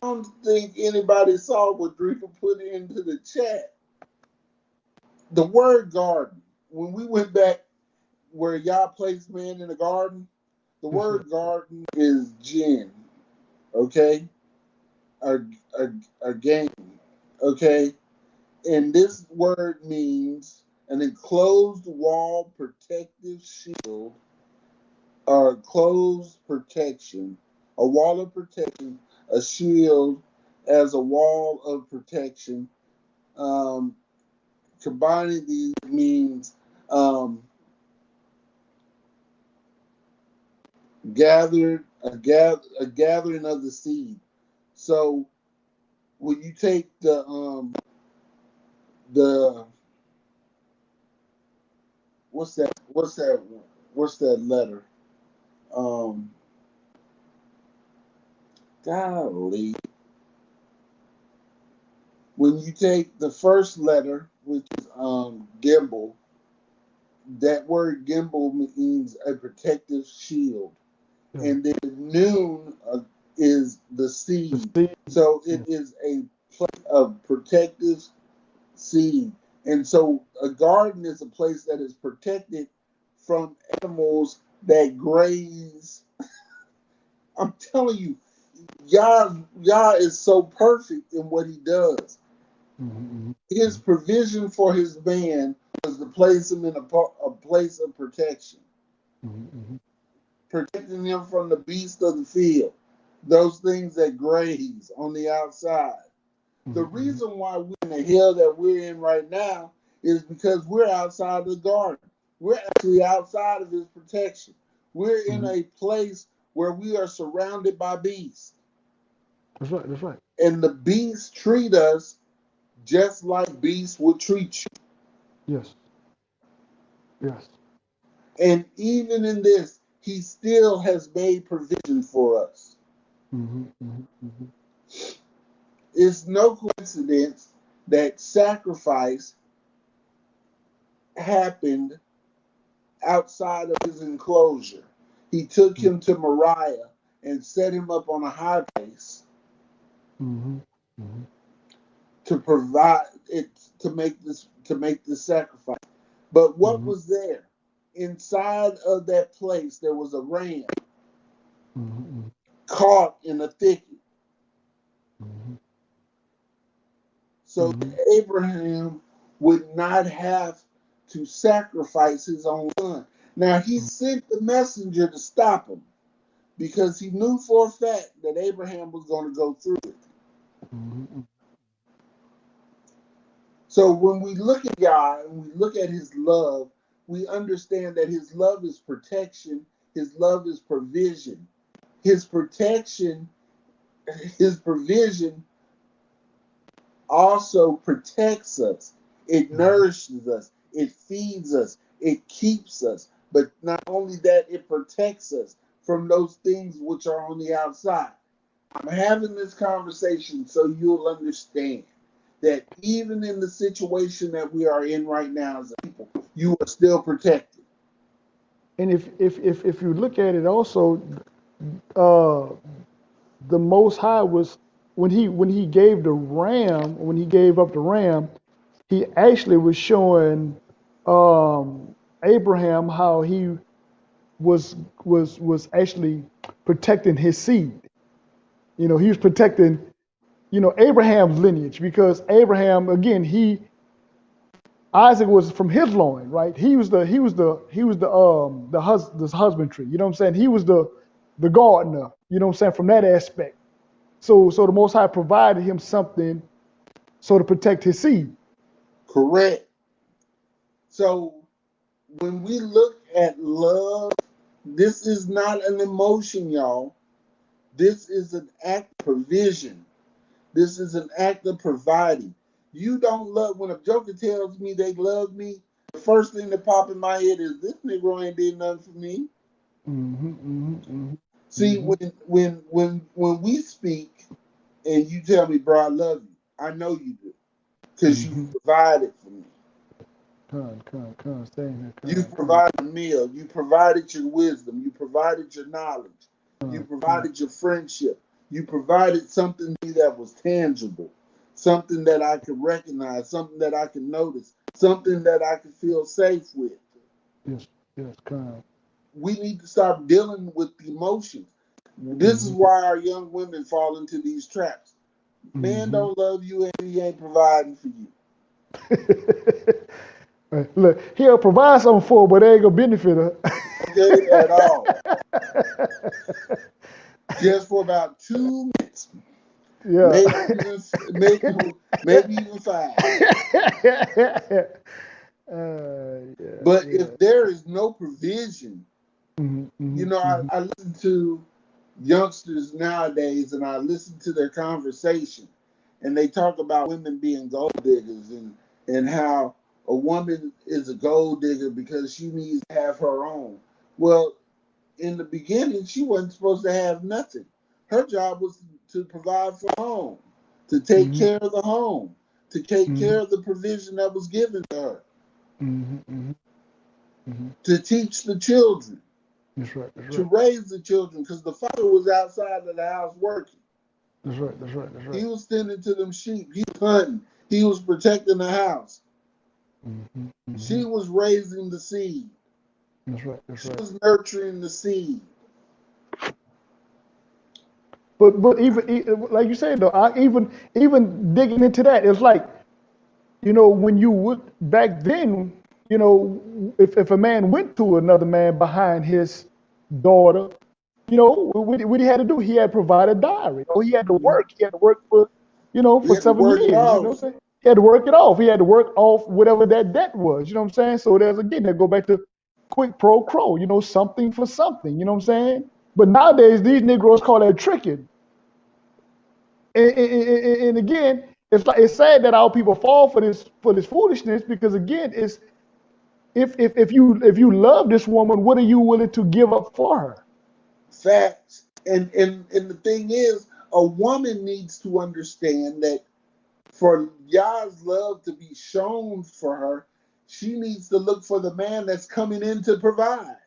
I don't think anybody saw what Drika put into the chat. The word garden. When we went back where y'all placed man in the garden, the word garden is jinn. Okay? A game. Okay? And this word means an enclosed wall, protective shield, or closed protection, a wall of protection, a shield as a wall of protection. Um, Combining these means a gathering of the seed. So when you take the what's that letter? Um, Golly. When you take the first letter, which is Gimbal, that word Gimbal means a protective shield. And then noon is the seed. So it is a place of protective seed. And so a garden is a place that is protected from animals that graze. I'm telling you, Yah is so perfect in what he does. His provision for his man was to place him in a place of protection, protecting him from the beasts of the field, those things that graze on the outside. The reason why we're in the hell that we're in right now is because we're outside of the garden. We're actually outside of his protection. We're in a place where we are surrounded by beasts. That's right. That's right. And the beasts treat us just like beasts would treat you. Yes. Yes. And even in this, he still has made provision for us. It's no coincidence that sacrifice happened outside of his enclosure. He took him to Moriah and set him up on a high place to provide it to make this sacrifice. But what was there? Inside of that place there was a ram caught in a thicket. So Abraham would not have to sacrifice his own son. Now he sent the messenger to stop him because he knew for a fact that Abraham was going to go through it. So when we look at God and we look at his love, we understand that his love is protection, his love is provision. His protection, his provision also protects us. It nourishes us. It feeds us. It keeps us. But not only that, it protects us from those things which are on the outside. I'm having this conversation so you'll understand that even in the situation that we are in right now as a people, you are still protected. And if you look at it also, the Most High was when he gave when he gave up the ram, he actually was showing Abraham how he was actually protecting his seed. You know, he was protecting Abraham's lineage, because Abraham, again, Isaac was from his loin, right? He was the husbandry. You know what I'm saying? He was the gardener. You know what I'm saying? From that aspect. So the Most High provided him something so to protect his seed. Correct. So when we look at love, this is not an emotion, y'all. This is an act of provision. This is an act of providing. You don't love, when a joker tells me they love me, the first thing that pops in my head is, this Negro ain't did nothing for me. See, when we speak and you tell me, bro, I love you, I know you do, because you provided for me. You provided a meal. You provided your wisdom. You provided your knowledge. You provided your friendship. You provided something to me that was tangible, something that I could recognize, something that I could notice, something that I could feel safe with. Yes, kind. We need to stop dealing with the emotions. This is why our young women fall into these traps. Man don't love you and he ain't providing for you. Look, he'll provide something for her, but it ain't gonna benefit her. Okay, at all. Just for about 2 minutes. Yeah. Maybe even 5. But if there is no provision, I listen to youngsters nowadays and I listen to their conversation and they talk about women being gold diggers and how a woman is a gold digger because she needs to have her own. Well, in the beginning, she wasn't supposed to have nothing. Her job was to provide for home, to take care of the home, to take care of the provision that was given to her, to teach the children, that's right. to raise the children, because the father was outside of the house working. That's right. He was tending to them sheep. He was hunting. He was protecting the house. She was raising the seed. That's right. She was nurturing the seed. But even like you said though, even digging into that, it's like, when you would back then, if a man went to another man behind his daughter, what he had to do, he had to provide a diary. He had to work. He had to work for, for 7 years. You know what I'm saying? He had to work it off. He had to work off whatever that debt was. You know what I'm saying? So there's again, they go back to quid pro quo. Something for something. You know what I'm saying? But nowadays, these Negroes call that tricking. And again, it's sad that our people fall for this foolishness, because again, it's if you love this woman, what are you willing to give up for her? Facts. And the thing is, a woman needs to understand that for Yah's love to be shown for her, she needs to look for the man that's coming in to provide.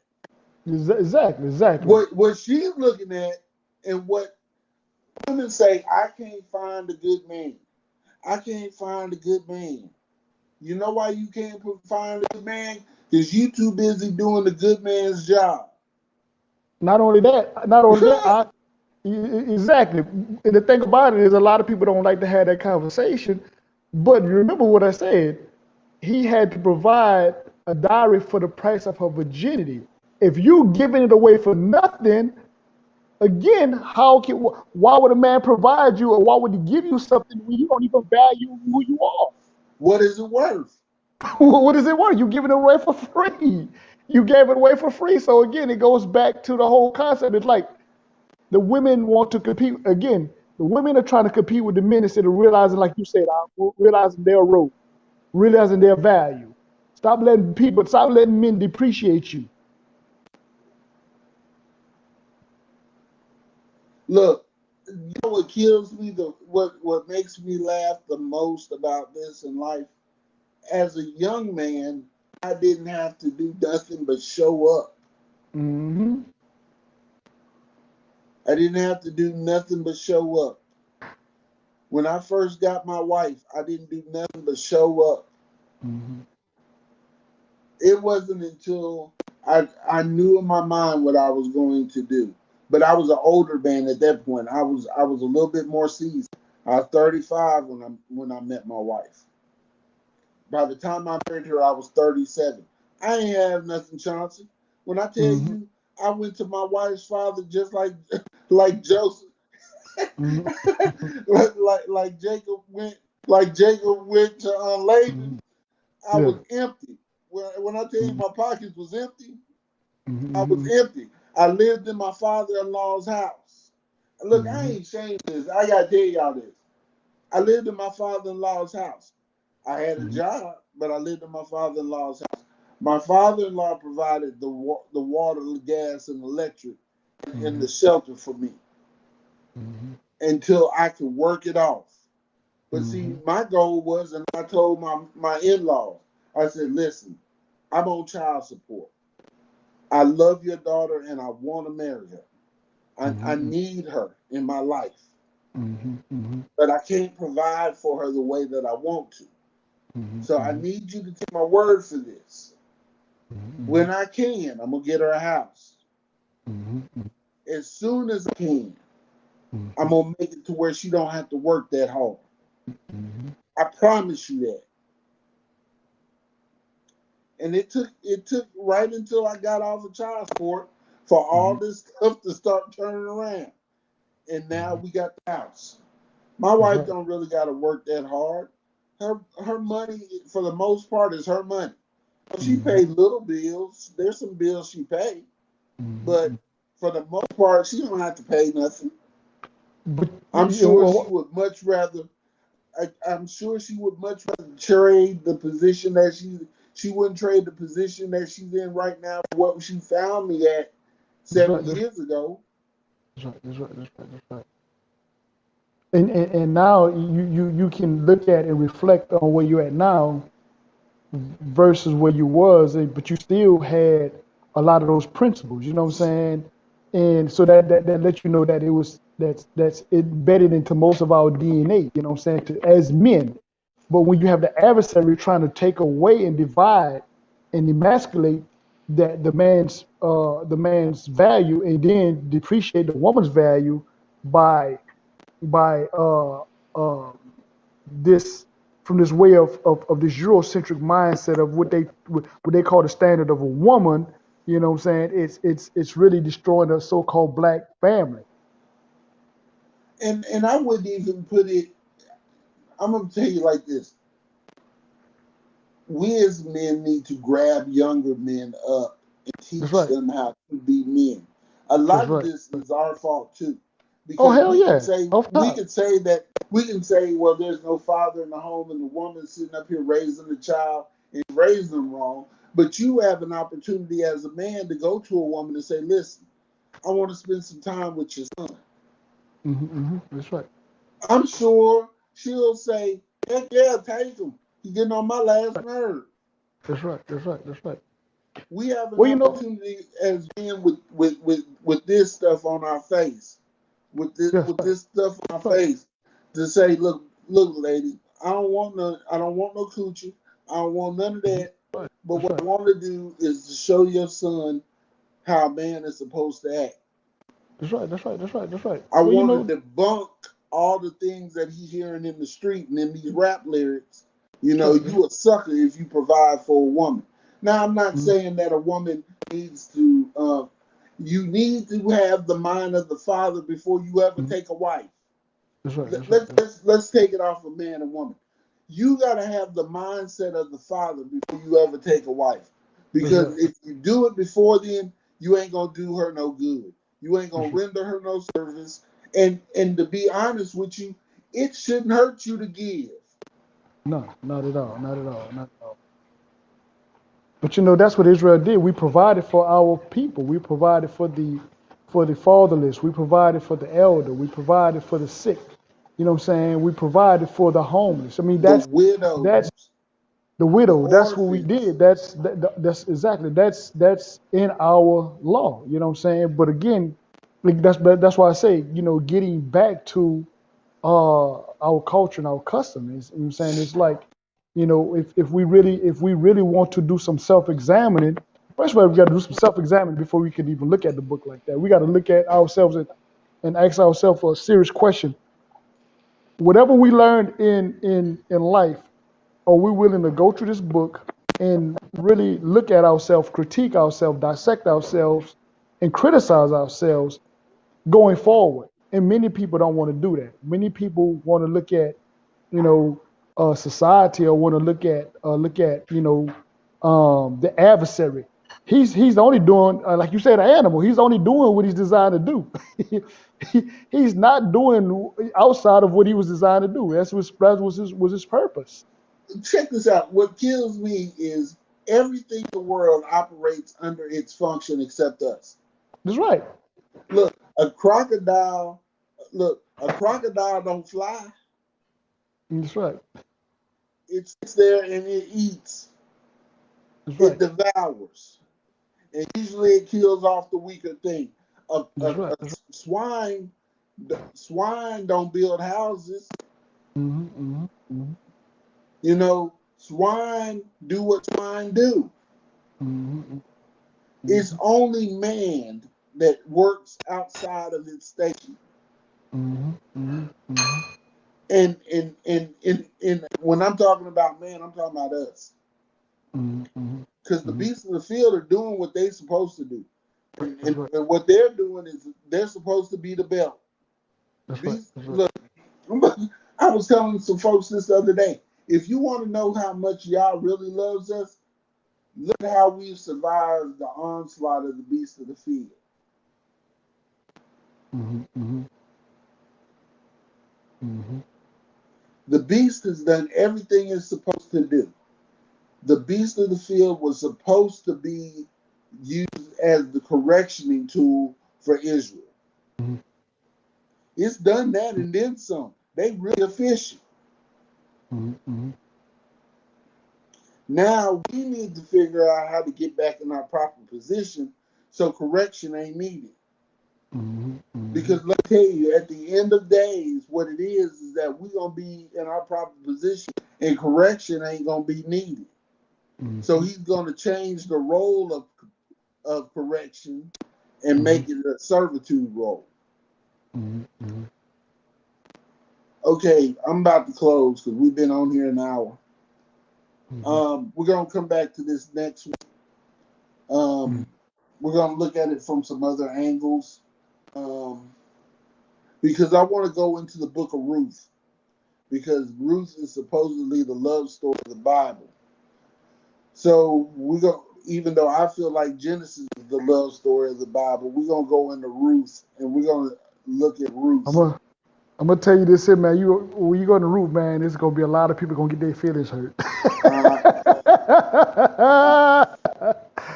Exactly. What she's looking at, and what women say, I can't find a good man. I can't find a good man. You know why you can't find a good man? Because you too busy doing the good man's job. Not only that, exactly. And the thing about it is, a lot of people don't like to have that conversation. But remember what I said. He had to provide a diary for the price of her virginity. If you giving it away for nothing, again, why would a man provide you, or why would he give you something when you don't even value who you are? What is it worth? What is it worth? You giving it away for free. You gave it away for free. So again, it goes back to the whole concept. It's like the women want to compete. Again, the women are trying to compete with the men instead of realizing, like you said, realizing their role, realizing their value. Stop letting men depreciate you. Look, you know what kills me, what makes me laugh the most about this in life? As a young man, I didn't have to do nothing but show up. I didn't have to do nothing but show up. When I first got my wife, I didn't do nothing but show up. It wasn't until I knew in my mind what I was going to do. But I was an older man at that point. I was a little bit more seasoned. I was 35 when I met my wife. By the time I married her, I was 37. I ain't have nothing, Chauncey. When I tell Mm-hmm. you, I went to my wife's father just like like Joseph, Mm-hmm. like Jacob went to Laban. Mm-hmm. I Yeah. was empty. When I tell you Mm-hmm. my pockets was empty, I was Mm-hmm. empty. I lived in my father-in-law's house. Look, I Mm-hmm. ain't ashamed of this. I gotta tell y'all this. I lived in my father-in-law's house. I had a Mm-hmm. job, but I lived in my father-in-law's house. My father-in-law provided the water, the gas, and electric, and Mm-hmm. the shelter for me Mm-hmm. until I could work it off. But see, Mm-hmm. my goal was, and I told my in-laws, I said, listen, I'm on child support. I love your daughter, and I want to marry her. I Mm-hmm. need her in my life, Mm-hmm. Mm-hmm. but I can't provide for her the way that I want to. So I Mm-hmm. need you to take my word for this. Mm-hmm. When I can, I'm gonna get her a house. Mm-hmm. As soon as I can, I'm Mm-hmm. gonna make it to where she don't have to work that hard. Mm-hmm. I promise you that. And it took right until I got off of child support for all Mm-hmm. this stuff to start turning around. And now Mm-hmm. we got the house. My That's wife right. don't really got to work that hard. Her money, for the most part, is her money. She Mm-hmm. paid little bills. There's some bills she paid, Mm-hmm. but for the most part, she don't have to pay nothing. But I'm yeah, sure she would much rather. I'm sure she would much rather trade the position that she wouldn't trade the position that she's in right now for what she found me at that's 7 right. years ago. That's right. That's right. That's right. That's right. And now you can look at and reflect on where you're at now versus where you was, but you still had a lot of those principles. You know what I'm saying? And so that lets you know that that's embedded into most of our DNA. You know what I'm saying? As men, but when you have the adversary trying to take away and divide and emasculate that the man's value and then depreciate the woman's value by by this from this way of this Eurocentric mindset of what they call the standard of a woman. You know what I'm saying? It's really destroying a so-called black family. And I wouldn't even put it. I'm gonna tell you like this: we as men need to grab younger men up and That's teach right. them how to be men. A That's lot of right. this is our fault too, Oh because hell yeah. Off top. we can say, well, there's no father in the home, and the woman sitting up here raising the child and raising them wrong. But you have an opportunity as a man to go to a woman and say, listen, I want to spend some time with your son. That's right. I'm sure she'll say, heck yeah, take him. He's getting on my last nerve. That's right. That's right. That's right. We have an Well, you know. opportunity as men with this stuff on our face, That's with right. this stuff on our Right. face, to say, look, lady, I don't want no coochie, I don't want none of that. Right. But That's what I right. want to do is to show your son how a man is supposed to act. That's right. That's right. That's right. That's right. I Well, you want know. to debunk all the things that he's hearing in the street and in these rap lyrics. You That's know, right. That's you a sucker if you provide for a woman. Now, I'm not right. saying that a woman needs to. You need to have the mind of the father before you ever Mhm. take a wife. That's right. That's right. Let's take it off of man and woman. You got to have the mindset of the father before you ever take a wife, That's because right. if you do it before then, you ain't gonna do her no good. You ain't gonna That's right. render her no service. And to be honest with you, it shouldn't hurt you to give. No, not at all. Not at all. Not at all. But you know, that's what Israel did. We provided for our people. We provided for the fatherless. We provided for the elder. We provided for the sick. You know what I'm saying? We provided for the homeless. I mean, The that's widows, the the widow. That's what we orphans. did. That's exactly that's in our law. You know what I'm saying? But again, like, that's why I say, getting back to our culture and our customs. You know what I'm saying? It's like, if we really want to do some self-examining, first of all, we got to do some self-examining before we can even look at the book like that. We got to look at ourselves and ask ourselves a serious question. whatever we learned in life, are we willing to go through this book and really look at ourselves, critique ourselves, dissect ourselves, and criticize ourselves going forward? And many people don't want to do that. Many people want to look at, society, or want to look at the adversary. He's only doing, like you said, an animal. He's only doing what he's designed to do. He's not doing outside of what he was designed to do. Was his purpose. Check this out. What kills me is everything in the world operates under its function except us. That's right. Look, a crocodile. Look, a crocodile don't fly. That's right. It sits there and it eats. That's It right. devours, and usually it kills off the weaker thing. That's right. A swine, swine don't build houses. Mm-hmm, mm-hmm, You know, swine do what swine do. mm-hmm, It's only man that works outside of its station. mm-hmm, mm-hmm, And when I'm talking about man, I'm talking about us. mm-hmm, Because the beasts of the field are doing what they're supposed to do. That's right. And what they're doing is they're supposed to be the belt. That's right. Beast, That's right. look, I was telling some folks this the other day. If you want to know how much Yah really loves us, look at how we've survived the onslaught of the beasts of the field. Mm-hmm, mm-hmm, mm-hmm, The beast has done everything it's supposed to do. The beast of the field was supposed to be used as the correctioning tool for Israel. mm-hmm, It's done that and then some. They really efficient. mm-hmm, Now we need to figure out how to get back in our proper position so correction ain't needed. mm-hmm, Because let me tell you, at the end of days, what it is that we're gonna be in our proper position and correction ain't gonna be needed. mm-hmm, So he's gonna change the role of correction and mm-hmm, make it a servitude role. mm-hmm, Okay, I'm about to close because we've been on here an hour. mm-hmm, We're gonna come back to this next week. We're gonna look at it from some other angles. Because I want to go into the book of Ruth, because Ruth is supposedly the love story of the Bible. So we're going, even though I feel like Genesis is the love story of the Bible, we're gonna go into Ruth and we're gonna look at Ruth. I'm gonna tell you this here, man. When you go on the roof, man, there's gonna be a lot of people gonna get their feelings hurt. Uh,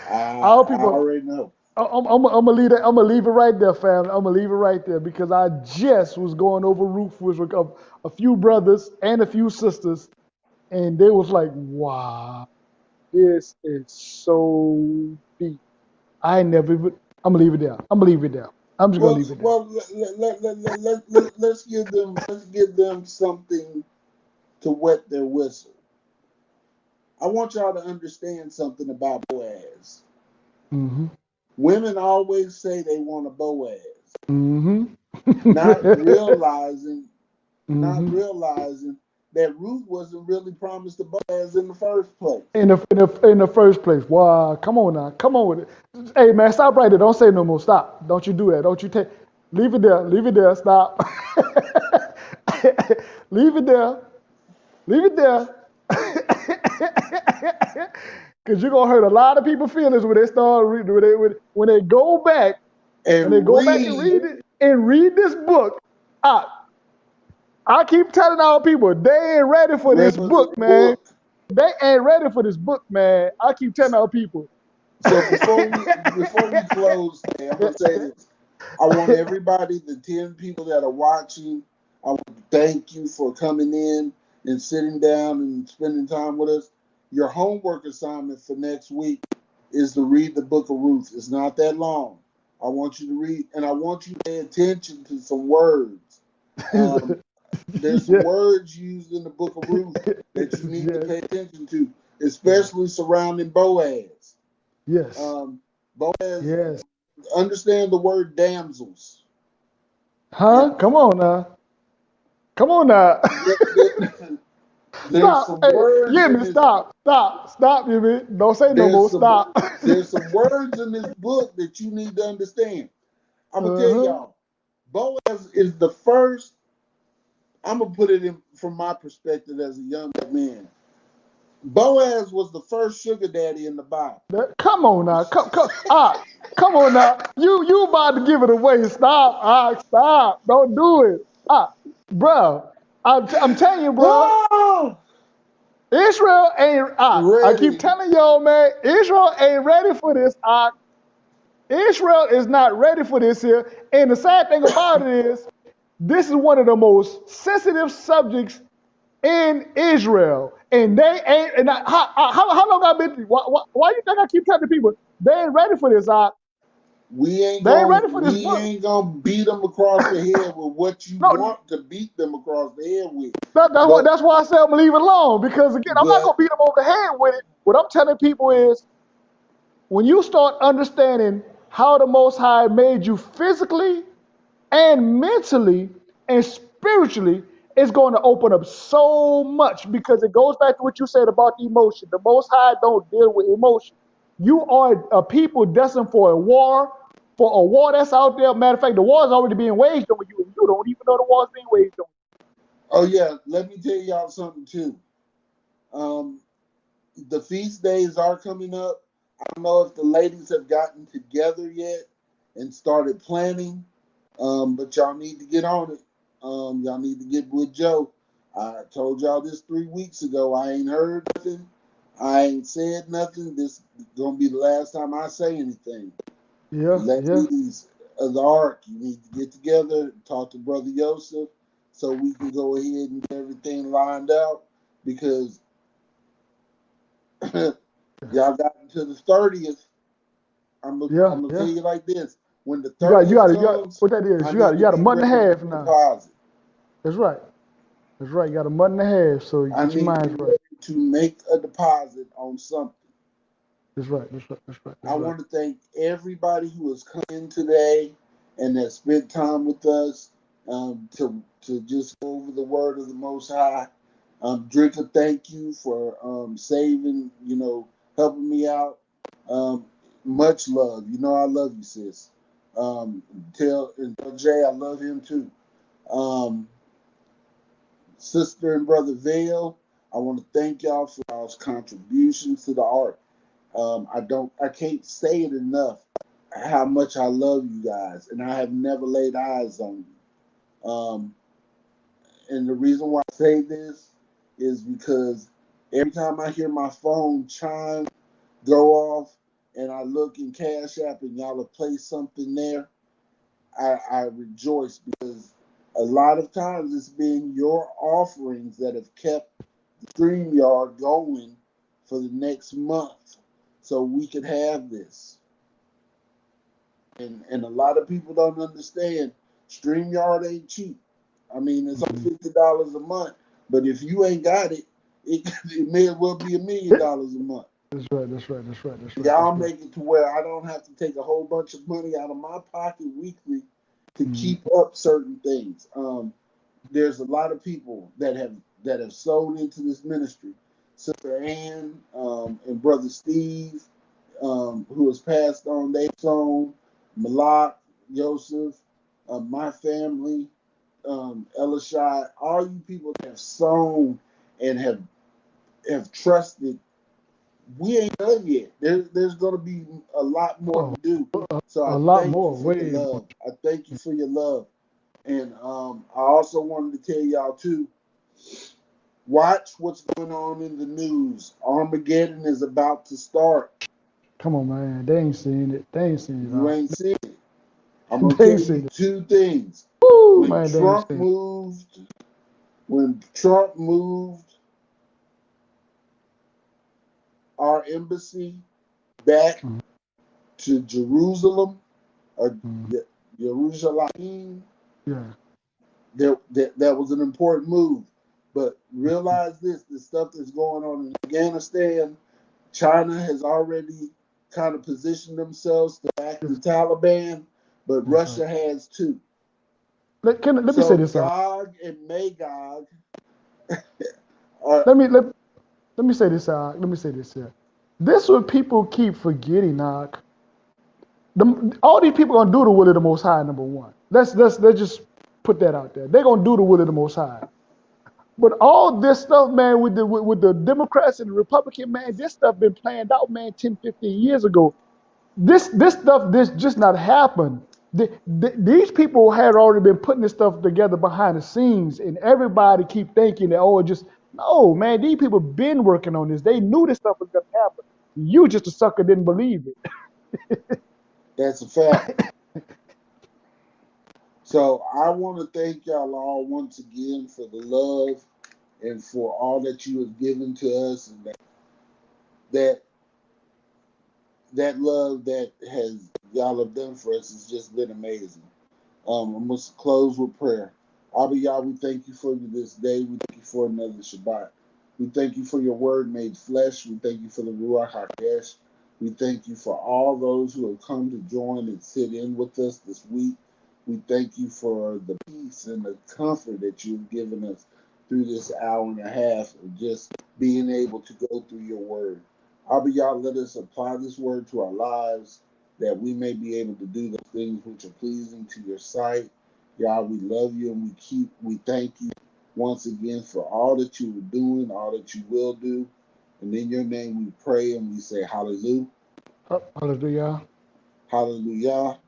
All I people. already know. I'm gonna leave it. I'm gonna leave it right there, fam. I'm gonna leave it right there because I just was going over roof with a few brothers and a few sisters, and they was like, "Wow, this is so deep." I never even. I'm gonna leave it there. I'm gonna leave it there. I'm just gonna leave it there. Well, let's give them something to wet their whistle. I want y'all to understand something about Boaz. Mm-hmm. Women always say they want a Boaz, Mm-hmm. not realizing, not mm-hmm. realizing that Ruth wasn't really promised a Boaz in the first place. In the first place. Wow, come on now. Come on with it. Hey man, stop right there. Don't say no more. Stop. Don't you do that. Don't you take leave it there. Leave it there. Stop. Leave it there. Leave it there. Cause you're gonna hurt a lot of people's feelings when they start reading when they go back And and read, read it and read this book. I, I keep telling our people they ain't ready for this remember the book, man. book. They ain't ready for this book, man. I keep telling our people. So before we close today, I'm gonna say this. I want everybody, the 10 people that are watching, I want to thank you for coming in and sitting down and spending time with us. Your homework assignment for next week is to read the book of Ruth. It's not that long. I want you to read, and I want you to pay attention to some words. There's some yeah. words used in the book of Ruth that you need to yes. pay attention to, especially surrounding Boaz. Yes. Boaz, Yes. understand the word damsels. Huh? Come on now. Come on now. There's Stop. some Hey, words in Yemi, this. stop. Stop, Yemi. Don't say no more. There's some Stop. there's some words in this book that you need to understand. I'm gonna tell Uh-huh. y'all. Boaz is the first. I'm gonna put it in from my perspective as a young man. Boaz was the first sugar daddy in the Bible. Come on now. Come on now. You about to give it away. Stop. Don't do it. Bruh. I'm telling you, bruh. Oh, Israel ain't. I keep ready. telling y'all, man. Israel ain't ready for this. Israel is not ready for this here. And the sad thing about it is, this is one of the most sensitive subjects in Israel, and they ain't. And how long I been? Why you think I keep telling people they ain't ready for this? They ain't ready for this We book. ain't gonna beat them across the head with what you No, want to beat them across the head with. But that's why I say I'm gonna leave it alone, because again, I'm not but gonna beat them over the head with it. What I'm telling people is, when you start understanding how the Most High made you physically and mentally and spiritually, it's going to open up so much, because it goes back to what you said about emotion. The Most High don't deal with emotion. You are a people destined for a war that's out there. Matter of fact, the war is already being waged on you, and you don't even know the war is being waged on oh yeah, let me tell y'all something too. Um, the feast days are coming up. I don't know if the ladies have gotten together yet and started planning, but y'all need to get on it. Y'all need to get with Joe. I told y'all this 3 weeks ago. I ain't heard nothing. I ain't said nothing. This is gonna be the last time I say anything. you. Yeah. Ladies of the Ark, you need to get together, talk to Brother Joseph, so we can go ahead and get everything lined out, because y'all got into the 30th. Yeah. I'm gonna tell Yeah. you like this: when the You 30th got comes, what that is. I need You to got a be month and ready a with half the now. deposit. That's right. That's right. You got a month and a half, so I get your need to minds be right. ready to make a deposit on something. That's right. That's right. That's right. I That's right. want to thank everybody who has come in today and has spent time with us, to just go over the word of the Most High. Drinker, thank you for saving, helping me out. Um, much love. You know I love you, sis. Tell Jay I love him too. Um, Sister and Brother Vale, I want to thank y'all for y'all's contributions to the art. I can't say it enough how much I love you guys, and I have never laid eyes on you. And the reason why I say this is because every time I hear my phone chime, go off, and I look in Cash App and y'all have placed something there, I rejoice, because a lot of times it's been your offerings that have kept the StreamYard going for the next month so we could have this. And a lot of people don't understand StreamYard ain't cheap. I mean, it's like $50 a month, but if you ain't got it, it may as well be $1 million a month. That's right. That's right. That's right. That's right. Y'all That's right. make it to where I don't have to take a whole bunch of money out of my pocket weekly to Mm, keep up certain things. There's a lot of people that have sold into this ministry. Sister Ann, and Brother Steve, who has passed on, they sown. Malak, Joseph, my family, Elishai, all you people that have sown and have trusted. We ain't done yet. There's going to be a lot more oh, to do. So I a lot thank you more. for your Way more. love. I thank you for your love. And I also wanted to tell y'all too, watch what's going on in the news. Armageddon is about to start. Come on, man. They ain't seen it. They ain't seen it. You ain't seen it. I'm gonna They ain't tell you seen it. two things. Woo, When man. They ain't Trump seen it. moved, when Trump moved our embassy back Mm, to Jerusalem, or mm, Jerusalem, yeah. that was an important move. But realize this: the stuff that's going on in Afghanistan, China has already kind of positioned themselves to back the Yes, Taliban, but that's right. Russia has too. Let me say So this. Gog and Magog are. Let me say this. Let me say this here. This what people keep forgetting, Knock. All these people gonna do the will of the Most High. Number one. Let's just put that out there. They're gonna do the will of the Most High. But all this stuff, man, with the Democrats and the Republican, man, this stuff been planned out, man, 10, 15 years ago. This stuff this just not happened. These people had already been putting this stuff together behind the scenes, and everybody keep thinking that, oh, just no, man. These people been working on this. They knew this stuff was gonna happen. You just a sucker didn't believe it. That's a fact. So I want to thank y'all all once again for the love and for all that you have given to us, and that that love that has y'all have done for us has just been amazing. I'm going to close with prayer. Abba Yah, we thank you for this day. We thank you for another Shabbat. We thank you for your word made flesh. We thank you for the Ruach HaKodesh. We thank you for all those who have come to join and sit in with us this week. We thank you for the peace and the comfort that you've given us through this hour and a half of just being able to go through your word. Abba Yah, let us apply this word to our lives, that we may be able to do the things which are pleasing to your sight. Yah, we love you, and we thank you once again for all that you are doing, all that you will do. And in your name we pray and we say hallelujah. Hallelujah. Hallelujah.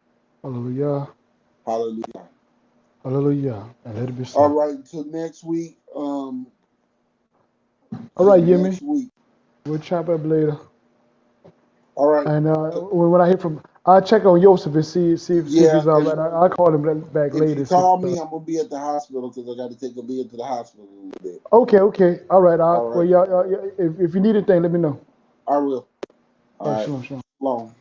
Hallelujah. Hallelujah. Hallelujah. And let it be All so. right, until next week. All Till right, Yemi. next week. We'll chop up later. All right. And when I hear from, I'll check on Joseph and see if Yeah, he's all and right. I'll call him back if later. you And see if call he's all me, I'm gonna be at the hospital because I got to take a Leah to the hospital a little bit. right. Okay. All right. All Well, right. yeah. If you need anything, let me know. I will. All All right. right. Shalom. Long.